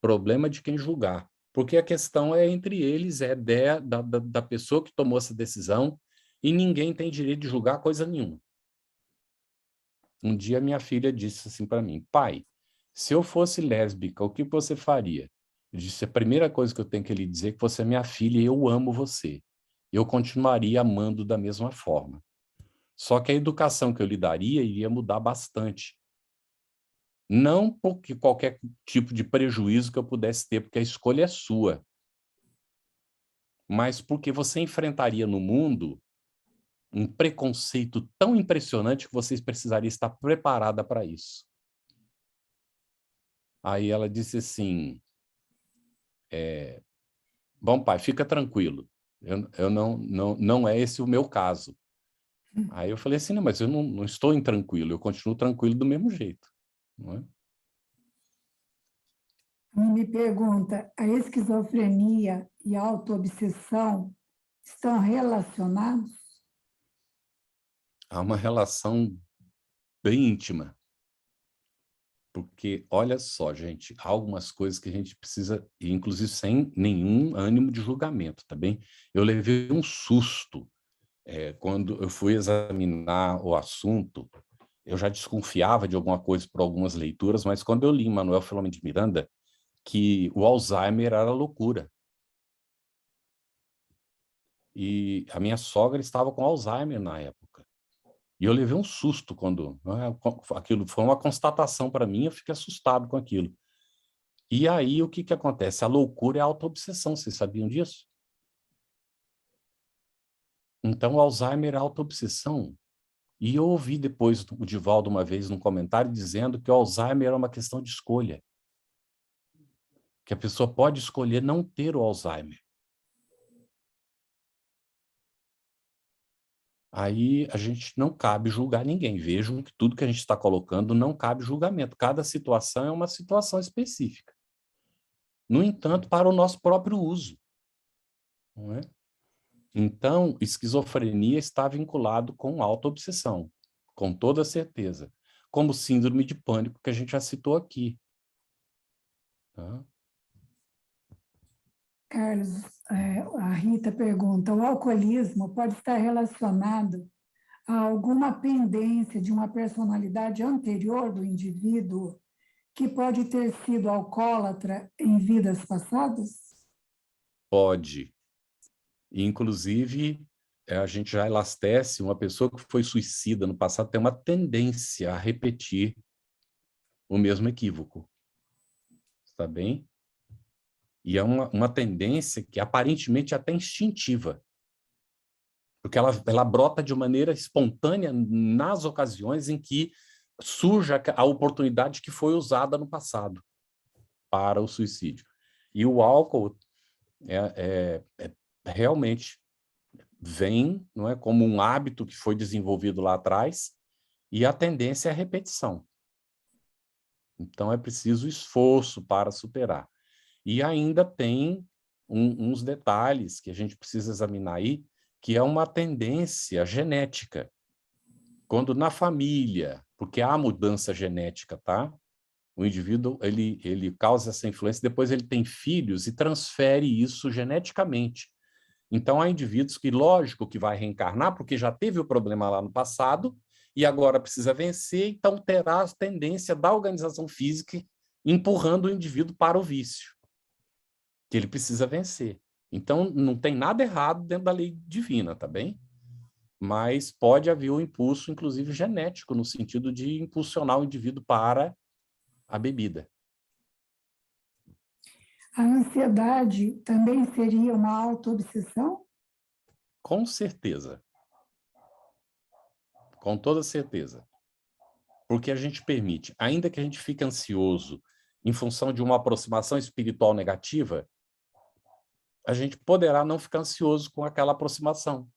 Problema de quem julgar. Porque a questão é entre eles, da pessoa que tomou essa decisão e ninguém tem direito de julgar coisa nenhuma. Um dia minha filha disse assim para mim, pai, se eu fosse lésbica, o que você faria? Eu disse, a primeira coisa que eu tenho que lhe dizer é que você é minha filha e eu amo você. Eu continuaria amando da mesma forma. Só que a educação que eu lhe daria iria mudar bastante. Não porque qualquer tipo de prejuízo que eu pudesse ter, porque a escolha é sua. Mas porque você enfrentaria no mundo um preconceito tão impressionante que você precisaria estar preparada para isso. Aí ela disse assim, bom, pai, fica tranquilo. Eu não é esse o meu caso. Aí eu falei assim, não, mas eu não estou intranquilo, eu continuo tranquilo do mesmo jeito. Não é? Me pergunta, a esquizofrenia e a autoobsessão estão relacionados? Há uma relação bem íntima. Porque, olha só, gente, há algumas coisas que a gente precisa, inclusive sem nenhum ânimo de julgamento, tá bem? Eu levei um susto quando eu fui examinar o assunto. Eu já desconfiava de alguma coisa por algumas leituras, mas quando eu li Manuel Filomeno de Miranda, que o Alzheimer era loucura. E a minha sogra estava com Alzheimer na época. E eu levei um susto quando aquilo foi uma constatação para mim, eu fiquei assustado com aquilo. E aí, o que acontece? A loucura é a autoobsessão, vocês sabiam disso? Então, o Alzheimer é a autoobsessão. E eu ouvi depois o Divaldo uma vez num comentário dizendo que o Alzheimer é uma questão de escolha. Que a pessoa pode escolher não ter o Alzheimer. Aí a gente não cabe julgar ninguém. Vejam que tudo que a gente está colocando não cabe julgamento. Cada situação é uma situação específica. No entanto, para o nosso próprio uso. Não é? Então, esquizofrenia está vinculado com autoobsessão, com toda certeza. Como síndrome de pânico, que a gente já citou aqui. Tá? Carlos, a Rita pergunta, o alcoolismo pode estar relacionado a alguma pendência de uma personalidade anterior do indivíduo que pode ter sido alcoólatra em vidas passadas? Pode. Inclusive, a gente já elastece, uma pessoa que foi suicida no passado tem uma tendência a repetir o mesmo equívoco. Está bem? E é uma tendência que aparentemente é até instintiva. Porque ela brota de maneira espontânea nas ocasiões em que surge a oportunidade que foi usada no passado para o suicídio. E o álcool realmente vem, não é, como um hábito que foi desenvolvido lá atrás, e a tendência é a repetição. Então é preciso esforço para superar. E ainda tem uns detalhes que a gente precisa examinar aí, que é uma tendência genética. Quando na família, porque há mudança genética, tá? O indivíduo, ele causa essa influência, depois ele tem filhos e transfere isso geneticamente. Então, há indivíduos que, lógico, que vai reencarnar, porque já teve o problema lá no passado, e agora precisa vencer, então terá a tendência da organização física empurrando o indivíduo para o vício, que ele precisa vencer. Então, não tem nada errado dentro da lei divina, tá bem? Mas pode haver um impulso, inclusive genético, no sentido de impulsionar o indivíduo para a bebida. A ansiedade também seria uma auto-obsessão? Com certeza. Com toda certeza. Porque a gente permite, ainda que a gente fique ansioso em função de uma aproximação espiritual negativa, a gente poderá não ficar ansioso com aquela aproximação,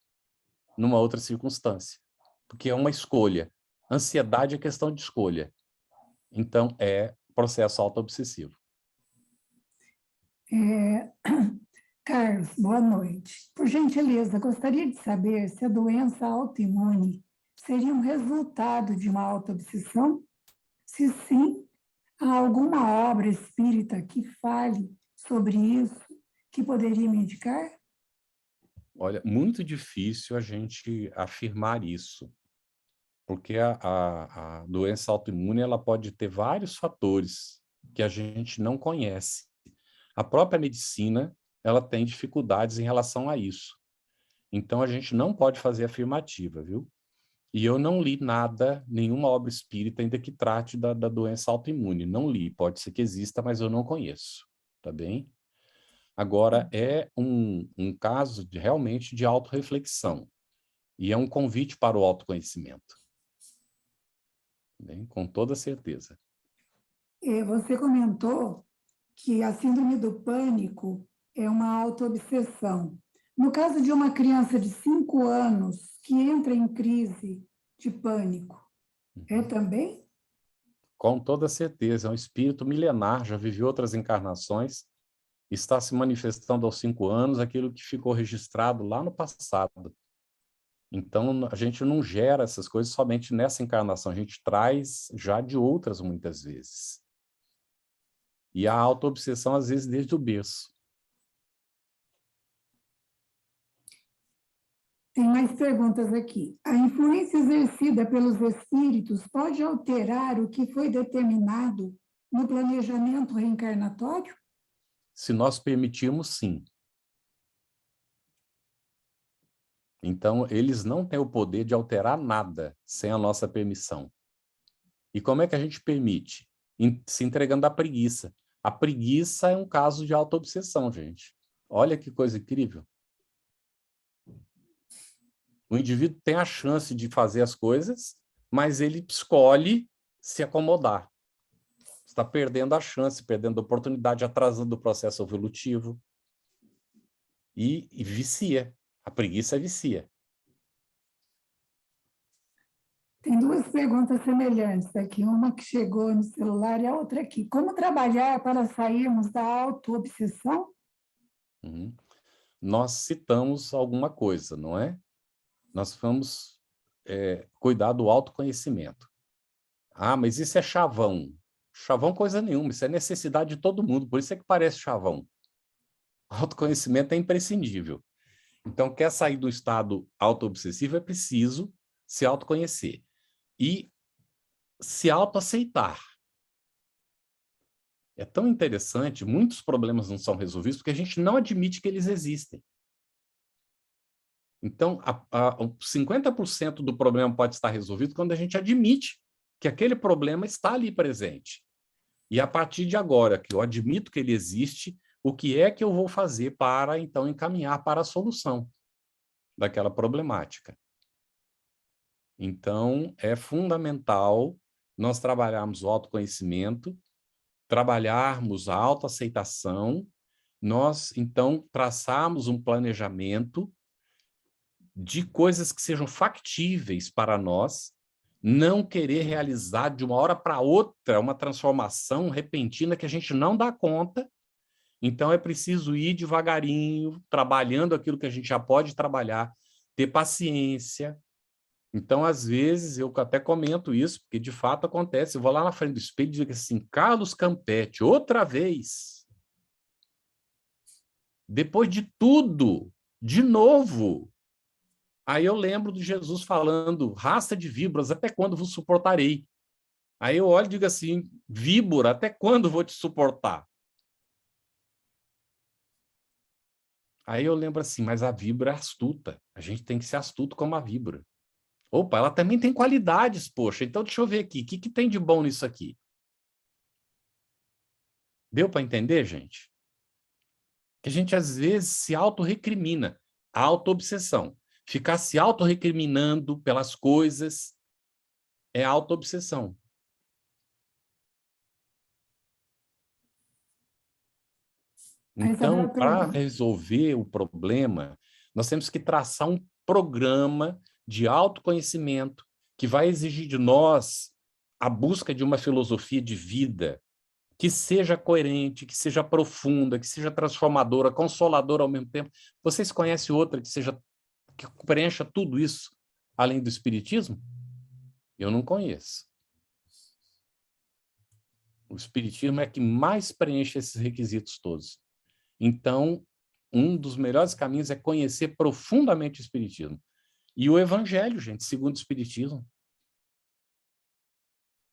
numa outra circunstância. Porque é uma escolha. Ansiedade é questão de escolha. Então, é processo autoobsessivo. Carlos, boa noite. Por gentileza, gostaria de saber se a doença autoimune seria um resultado de uma autoobsessão? Se sim, há alguma obra espírita que fale sobre isso que poderia me indicar? Olha, muito difícil a gente afirmar isso, porque a doença autoimune ela pode ter vários fatores que a gente não conhece. A própria medicina ela tem dificuldades em relação a isso. Então, a gente não pode fazer afirmativa, viu? E eu não li nada, nenhuma obra espírita ainda que trate da doença autoimune. Não li, pode ser que exista, mas eu não conheço, tá bem? Agora, é um caso realmente de autorreflexão. E é um convite para o autoconhecimento. Bem, com toda certeza. Você comentou que a síndrome do pânico é uma autoobsessão. No caso de uma criança de 5 anos que entra em crise de pânico, é também? Com toda certeza. É um espírito milenar, já viveu outras encarnações, está se manifestando aos 5 anos, aquilo que ficou registrado lá no passado. Então, a gente não gera essas coisas somente nessa encarnação, a gente traz já de outras muitas vezes. E a autoobsessão, às vezes, desde o berço. Tem mais perguntas aqui. A influência exercida pelos espíritos pode alterar o que foi determinado no planejamento reencarnatório? Se nós permitirmos, sim. Então, eles não têm o poder de alterar nada sem a nossa permissão. E como é que a gente permite? Se entregando à preguiça. A preguiça é um caso de autoobsessão, gente. Olha que coisa incrível. O indivíduo tem a chance de fazer as coisas, mas ele escolhe se acomodar. Está perdendo a chance, perdendo a oportunidade, atrasando o processo evolutivo. E vicia. A preguiça vicia. Tem duas perguntas semelhantes aqui, uma que chegou no celular e a outra aqui. Como trabalhar para sairmos da autoobsessão? Nós citamos alguma coisa, não é? Nós vamos cuidar do autoconhecimento. Ah, mas isso é chavão. Chavão coisa nenhuma, isso é necessidade de todo mundo, por isso é que parece chavão. Autoconhecimento é imprescindível. Então, quer sair do estado autoobsessivo, é preciso se autoconhecer. E se autoaceitar. É tão interessante, muitos problemas não são resolvidos porque a gente não admite que eles existem. Então, 50% do problema pode estar resolvido quando a gente admite que aquele problema está ali presente. E a partir de agora, que eu admito que ele existe, o que é que eu vou fazer para, então, encaminhar para a solução daquela problemática? Então, é fundamental nós trabalharmos o autoconhecimento, trabalharmos a autoaceitação, nós, então, traçarmos um planejamento de coisas que sejam factíveis para nós, não querer realizar de uma hora para outra uma transformação repentina que a gente não dá conta. Então, é preciso ir devagarinho, trabalhando aquilo que a gente já pode trabalhar, ter paciência. Então, às vezes, eu até comento isso, porque de fato acontece. Eu vou lá na frente do espelho e digo assim, Carlos Campetti, outra vez. Depois de tudo, De novo. Aí eu lembro de Jesus falando, raça de víboras, até quando vos suportarei? Aí eu olho e digo assim, víbora, até quando vou te suportar? Aí eu lembro assim, mas a víbora é astuta. A gente tem que ser astuto como a víbora. Opa, ela também tem qualidades, poxa. Então deixa eu ver aqui, o que tem de bom nisso aqui? Deu para entender, gente? Que a gente às vezes se autorrecrimina. Autoobsessão. Ficar se autorrecriminando pelas coisas é autoobsessão. Então, para resolver o problema, nós temos que traçar um programa de autoconhecimento que vai exigir de nós a busca de uma filosofia de vida que seja coerente, que seja profunda, que seja transformadora, consoladora ao mesmo tempo. Vocês conhecem outra que preencha tudo isso, além do espiritismo? Eu não conheço. O espiritismo é que mais preenche esses requisitos todos. Então, um dos melhores caminhos é conhecer profundamente o espiritismo. E o evangelho, gente, segundo o espiritismo,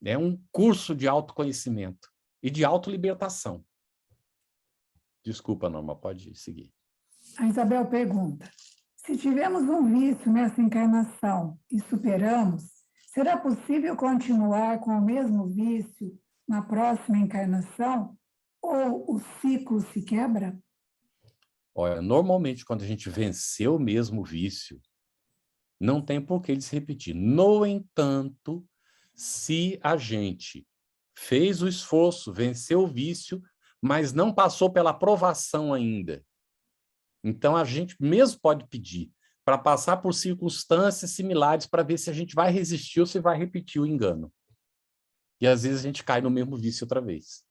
é um curso de autoconhecimento e de autolibertação. Desculpa, Norma, pode seguir. A Isabel pergunta, se tivemos um vício nessa encarnação e superamos, será possível continuar com o mesmo vício na próxima encarnação? Ou o ciclo se quebra? Olha, normalmente, quando a gente venceu o mesmo vício, não tem por que ele se repetir. No entanto, se a gente fez o esforço, venceu o vício, mas não passou pela aprovação ainda, então a gente mesmo pode pedir para passar por circunstâncias similares para ver se a gente vai resistir ou se vai repetir o engano. E às vezes a gente cai no mesmo vício outra vez.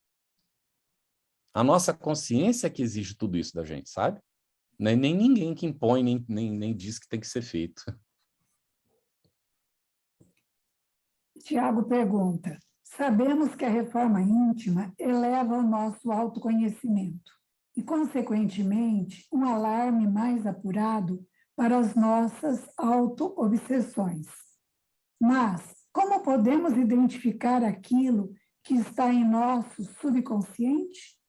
A nossa consciência é que exige tudo isso da gente, sabe? Não é nem ninguém que impõe, nem diz que tem que ser feito. Tiago pergunta, sabemos que a reforma íntima eleva o nosso autoconhecimento e, consequentemente, um alarme mais apurado para as nossas auto-obsessões. Mas, como podemos identificar aquilo que está em nosso subconsciente?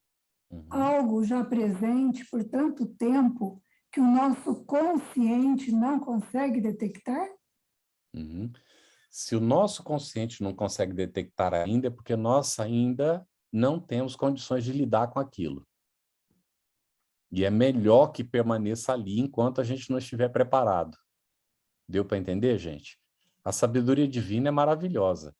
Algo já presente por tanto tempo que o nosso consciente não consegue detectar? Se o nosso consciente não consegue detectar ainda, é porque nós ainda não temos condições de lidar com aquilo. E é melhor que permaneça ali enquanto a gente não estiver preparado. Deu para entender, gente? A sabedoria divina é maravilhosa.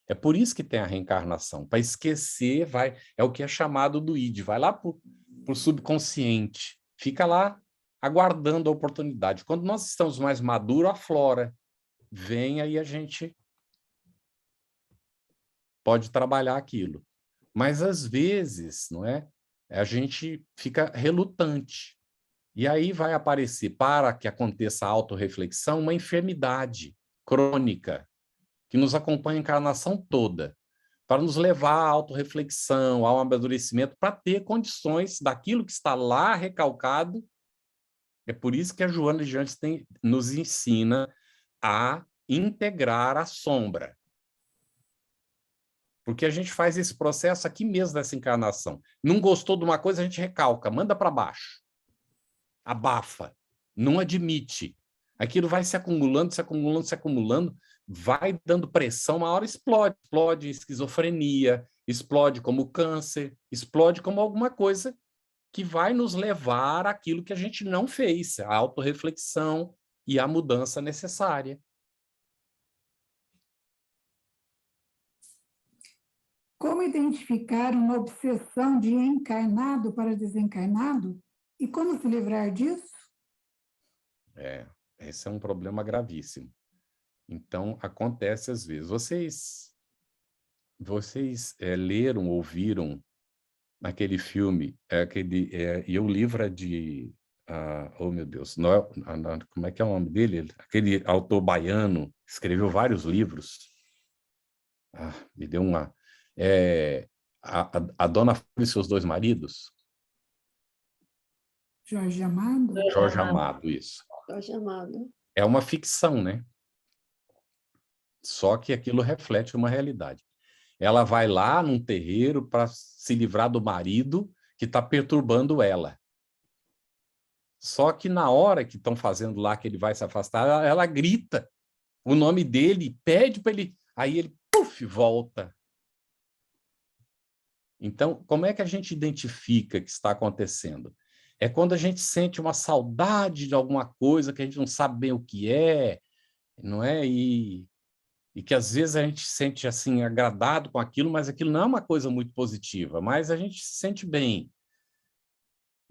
É por isso que tem a reencarnação. Para esquecer, é o que é chamado do id. Vai lá para o subconsciente. Fica lá aguardando a oportunidade. Quando nós estamos mais maduros, aflora. Vem aí a gente pode trabalhar aquilo. Mas, às vezes, não é? A gente fica relutante. E aí vai aparecer, para que aconteça a autorreflexão, uma enfermidade crônica que nos acompanha a encarnação toda, para nos levar à autorreflexão, ao amadurecimento, para ter condições daquilo que está lá recalcado. É por isso que a Joana de Anjos nos ensina a integrar a sombra. Porque a gente faz esse processo aqui mesmo dessa encarnação. Não gostou de uma coisa, a gente recalca, manda para baixo. Abafa, não admite. Aquilo vai se acumulando, se acumulando, se acumulando, vai dando pressão, uma hora explode. Explode em esquizofrenia, explode como câncer, explode como alguma coisa que vai nos levar àquilo que a gente não fez, a autorreflexão e a mudança necessária. Como identificar uma obsessão de encarnado para desencarnado? E como se livrar disso? Esse é um problema gravíssimo. Então, acontece às vezes. Vocês leram, ouviram aquele filme, e o livro é de... oh, meu Deus, como é que é o nome dele? Aquele autor baiano, escreveu vários livros. Me deu uma... a Dona Flor e seus dois maridos. Jorge Amado? Jorge Amado, isso. Jorge Amado. É uma ficção, né? Só que aquilo reflete uma realidade. Ela vai lá num terreiro para se livrar do marido que está perturbando ela. Só que na hora que estão fazendo lá, que ele vai se afastar, ela grita o nome dele, pede para ele... Aí ele, puf, volta. Então, como é que a gente identifica que está acontecendo? É quando a gente sente uma saudade de alguma coisa que a gente não sabe bem o que é, não é? E que às vezes a gente se sente assim agradado com aquilo, mas aquilo não é uma coisa muito positiva, mas a gente se sente bem.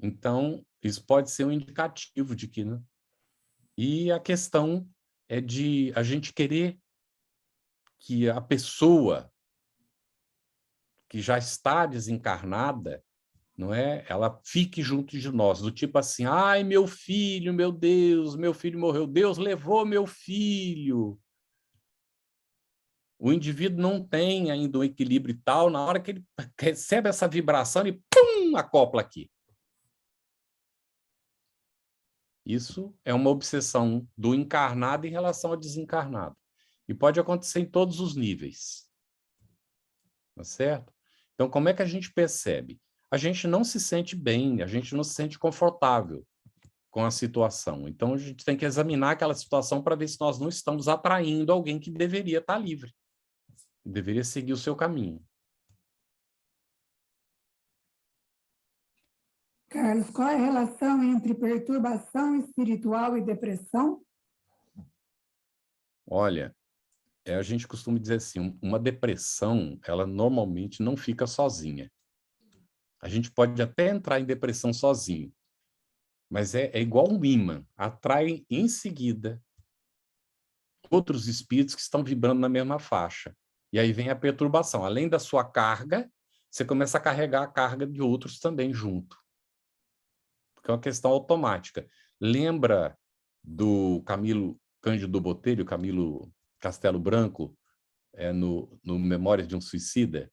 Então, isso pode ser um indicativo de que, né? E a questão é de a gente querer que a pessoa que já está desencarnada, não é? Ela fique junto de nós, do tipo assim, ai, meu filho, meu Deus, meu filho morreu, Deus levou meu filho. O indivíduo não tem ainda um equilíbrio tal, na hora que ele recebe essa vibração, ele pum, acopla aqui. Isso é uma obsessão do encarnado em relação ao desencarnado. E pode acontecer em todos os níveis. Tá certo? Então, como é que a gente percebe? A gente não se sente bem, a gente não se sente confortável com a situação. Então, a gente tem que examinar aquela situação para ver se nós não estamos atraindo alguém que deveria estar livre, deveria seguir o seu caminho. Carlos, qual é a relação entre perturbação espiritual e depressão? Olha, a gente costuma dizer assim, uma depressão, ela normalmente não fica sozinha. A gente pode até entrar em depressão sozinho, mas é igual um imã, atrai em seguida outros espíritos que estão vibrando na mesma faixa. E aí vem a perturbação. Além da sua carga, você começa a carregar a carga de outros também junto. Porque é uma questão automática. Lembra do Camilo Cândido Botelho, Camilo Castelo Branco, no Memórias de um Suicida?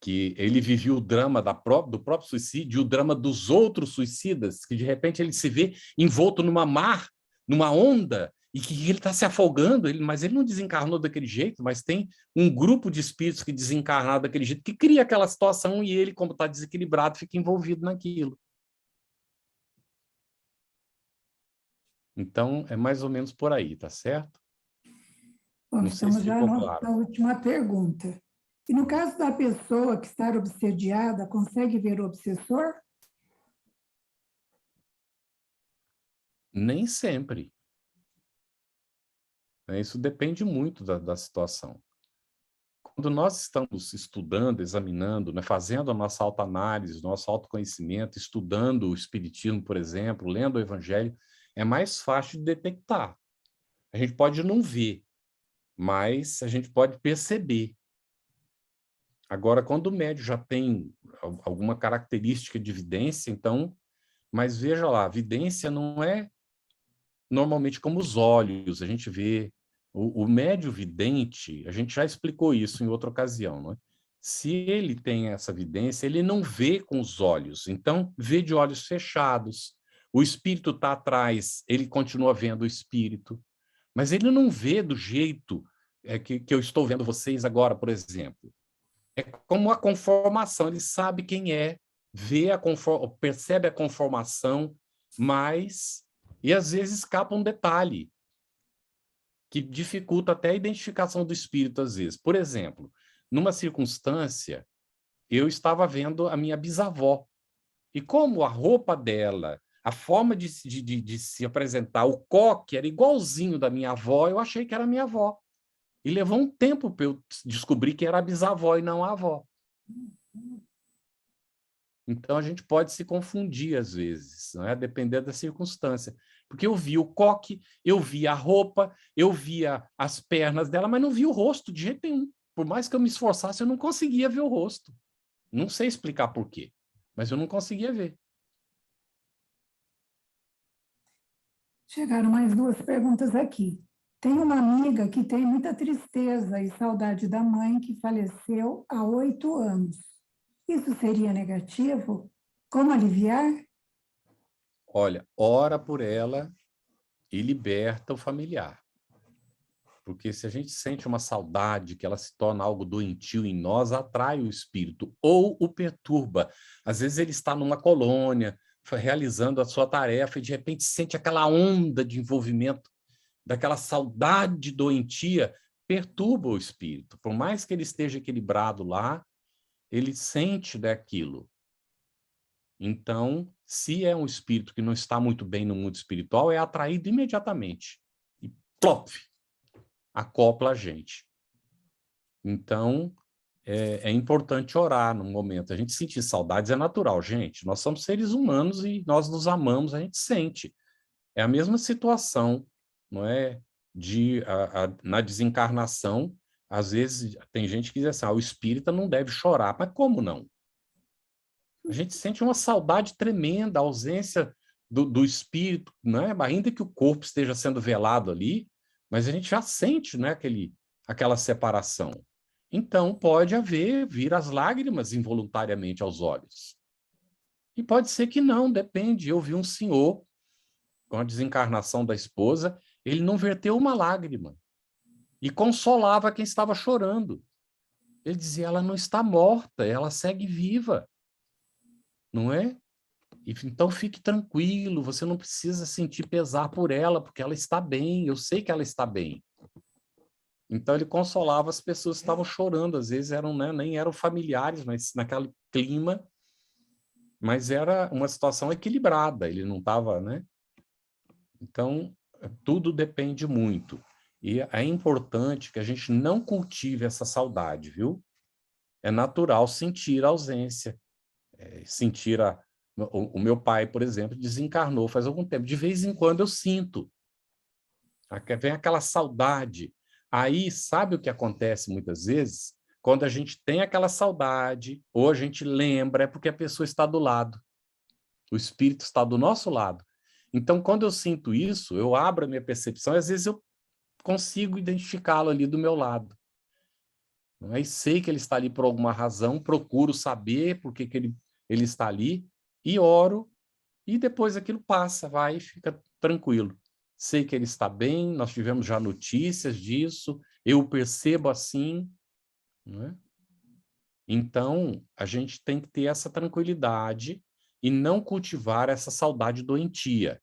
Que ele vivia o drama do próprio suicídio e o drama dos outros suicidas, que de repente ele se vê envolto numa onda, e que ele está se afogando, mas ele não desencarnou daquele jeito, mas tem um grupo de espíritos que desencarnaram daquele jeito, que cria aquela situação e ele, como está desequilibrado, fica envolvido naquilo. Então, é mais ou menos por aí, tá certo? Bom, Não sei se estamos já ficou na claro. última pergunta. E no caso da pessoa que está obsediada, consegue ver o obsessor? Nem sempre. Isso depende muito da situação. Quando nós estamos estudando, examinando, né, fazendo a nossa autoanálise, nosso autoconhecimento, estudando o Espiritismo, por exemplo, lendo o Evangelho, é mais fácil de detectar. A gente pode não ver, mas a gente pode perceber. Agora, quando o médium já tem alguma característica de vidência, então... Mas veja lá, a vidência não é normalmente como os olhos, a gente vê... O médium vidente, a gente já explicou isso em outra ocasião, não é? Se ele tem essa vidência, ele não vê com os olhos, então vê de olhos fechados. O espírito está atrás, ele continua vendo o espírito, mas ele não vê do jeito que eu estou vendo vocês agora, por exemplo. É como a conformação, ele sabe quem é, percebe a conformação, mas... E às vezes escapa um detalhe que dificulta até a identificação do espírito, às vezes. Por exemplo, numa circunstância, eu estava vendo a minha bisavó, e como a roupa dela, a forma de se apresentar, o coque era igualzinho da minha avó, eu achei que era minha avó. E levou um tempo para eu descobrir que era a bisavó e não a avó. Então, a gente pode se confundir, às vezes, não é? Dependendo da circunstância. Porque eu vi o coque, eu vi a roupa, eu via as pernas dela, mas não vi o rosto de jeito nenhum. Por mais que eu me esforçasse, eu não conseguia ver o rosto. Não sei explicar por quê, mas eu não conseguia ver. Chegaram mais duas perguntas aqui. Tem uma amiga que tem muita tristeza e saudade da mãe que faleceu há 8 anos. Isso seria negativo? Como aliviar? Olha, ora por ela e liberta o familiar. Porque se a gente sente uma saudade, que ela se torna algo doentio em nós, atrai o espírito ou o perturba. Às vezes ele está numa colônia, realizando a sua tarefa, e de repente sente aquela onda de envolvimento, daquela saudade doentia, perturba o espírito. Por mais que ele esteja equilibrado lá, ele sente daquilo. Então, se é um espírito que não está muito bem no mundo espiritual, é atraído imediatamente. E plop! Acopla a gente. Então, é importante orar no momento. A gente sentir saudades é natural, gente. Nós somos seres humanos e nós nos amamos, a gente sente. É a mesma situação, não é? Na desencarnação, às vezes tem gente que diz assim, o espírita não deve chorar. Mas como não? A gente sente uma saudade tremenda, a ausência do espírito, né? Ainda que o corpo esteja sendo velado ali, mas a gente já sente, né, aquela separação. Então, pode vir as lágrimas involuntariamente aos olhos. E pode ser que não, depende. Eu vi um senhor, com a desencarnação da esposa, ele não verteu uma lágrima e consolava quem estava chorando. Ele dizia, ela não está morta, ela segue viva. Não é? Então, fique tranquilo, você não precisa sentir pesar por ela, porque ela está bem, eu sei que ela está bem. Então, ele consolava as pessoas que estavam chorando, às vezes eram, né, nem eram familiares, mas naquele clima, mas era uma situação equilibrada, ele não estava, né? Então, tudo depende muito. E é importante que a gente não cultive essa saudade, viu? É natural sentir a ausência, sentir o meu pai, por exemplo, desencarnou faz algum tempo. De vez em quando eu sinto. Vem aquela saudade. Aí, sabe o que acontece muitas vezes? Quando a gente tem aquela saudade, ou a gente lembra, é porque a pessoa está do lado. O espírito está do nosso lado. Então, quando eu sinto isso, eu abro a minha percepção e às vezes eu consigo identificá-lo ali do meu lado. Aí sei que ele está ali por alguma razão, procuro saber por que ele está ali e oro, e depois aquilo passa, vai e fica tranquilo. Sei que ele está bem, nós tivemos já notícias disso, eu percebo assim, né? Então, a gente tem que ter essa tranquilidade e não cultivar essa saudade doentia.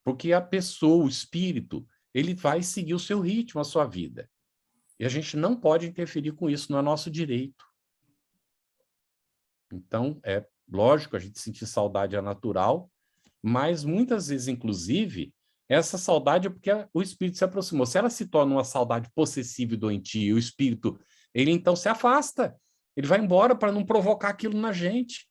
Porque a pessoa, o espírito, ele vai seguir o seu ritmo, a sua vida. E a gente não pode interferir com isso, não é nosso direito. Então, é lógico, a gente sentir saudade é natural, mas muitas vezes, inclusive, essa saudade é porque o espírito se aproximou. Se ela se torna uma saudade possessiva e doentia, o espírito, ele então se afasta. Ele vai embora para não provocar aquilo na gente.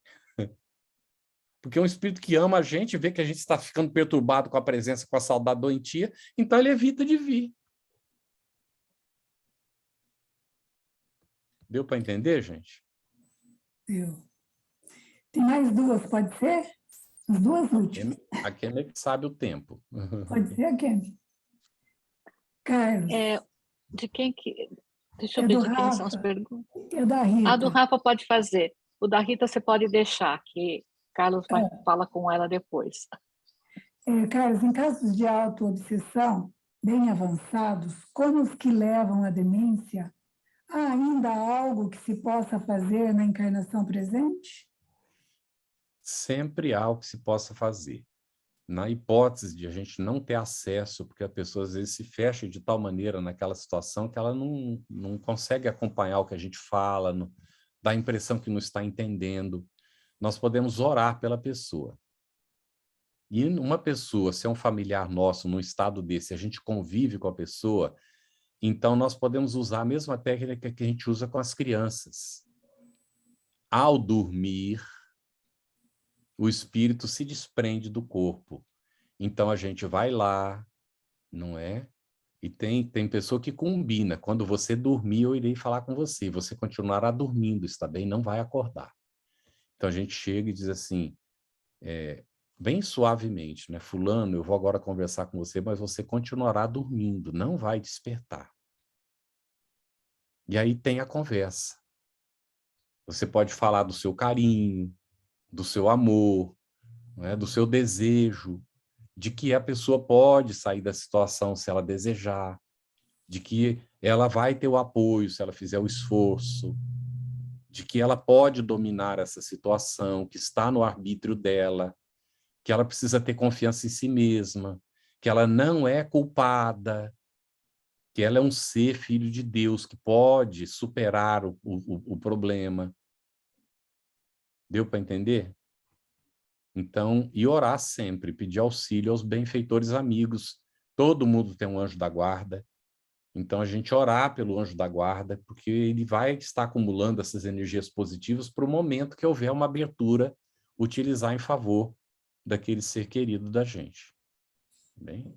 Porque um espírito que ama a gente, vê que a gente está ficando perturbado com a presença, com a saudade doentia, então ele evita de vir. Deu para entender, gente? Deu. Tem mais duas, pode ser? As duas últimas. A Kênia que sabe o tempo. Pode ser a Kênia. Carlos. De quem que... Deixa eu É ver do de quem são as Rafa. perguntas. É da Rita. A do Rafa pode fazer. O da Rita você pode deixar, que Carlos fala com ela depois. Carlos, em casos de autoobsessão bem avançados, como os que levam à demência, há ainda algo que se possa fazer na encarnação presente? Sempre há o que se possa fazer. Na hipótese de a gente não ter acesso, porque a pessoa às vezes se fecha de tal maneira naquela situação que ela não consegue acompanhar o que a gente fala, dá a impressão que não está entendendo, nós podemos orar pela pessoa. E uma pessoa, se é um familiar nosso num estado desse, a gente convive com a pessoa, então nós podemos usar a mesma técnica que a gente usa com as crianças. Ao dormir, o espírito se desprende do corpo. Então a gente vai lá, não é? E tem pessoa que combina. Quando você dormir, eu irei falar com você. Você continuará dormindo, está bem? Não vai acordar. Então a gente chega e diz assim, bem suavemente, né? Fulano, eu vou agora conversar com você, mas você continuará dormindo, não vai despertar. E aí tem a conversa. Você pode falar do seu carinho, do seu amor, né, do seu desejo, de que a pessoa pode sair da situação se ela desejar, de que ela vai ter o apoio se ela fizer o esforço, de que ela pode dominar essa situação, que está no arbítrio dela, que ela precisa ter confiança em si mesma, que ela não é culpada, que ela é um ser filho de Deus, que pode superar o problema. Deu para entender? Então, e orar sempre, pedir auxílio aos benfeitores amigos. Todo mundo tem um anjo da guarda. Então, a gente orar pelo anjo da guarda, porque ele vai estar acumulando essas energias positivas para o momento que houver uma abertura, utilizar em favor daquele ser querido da gente. Bem?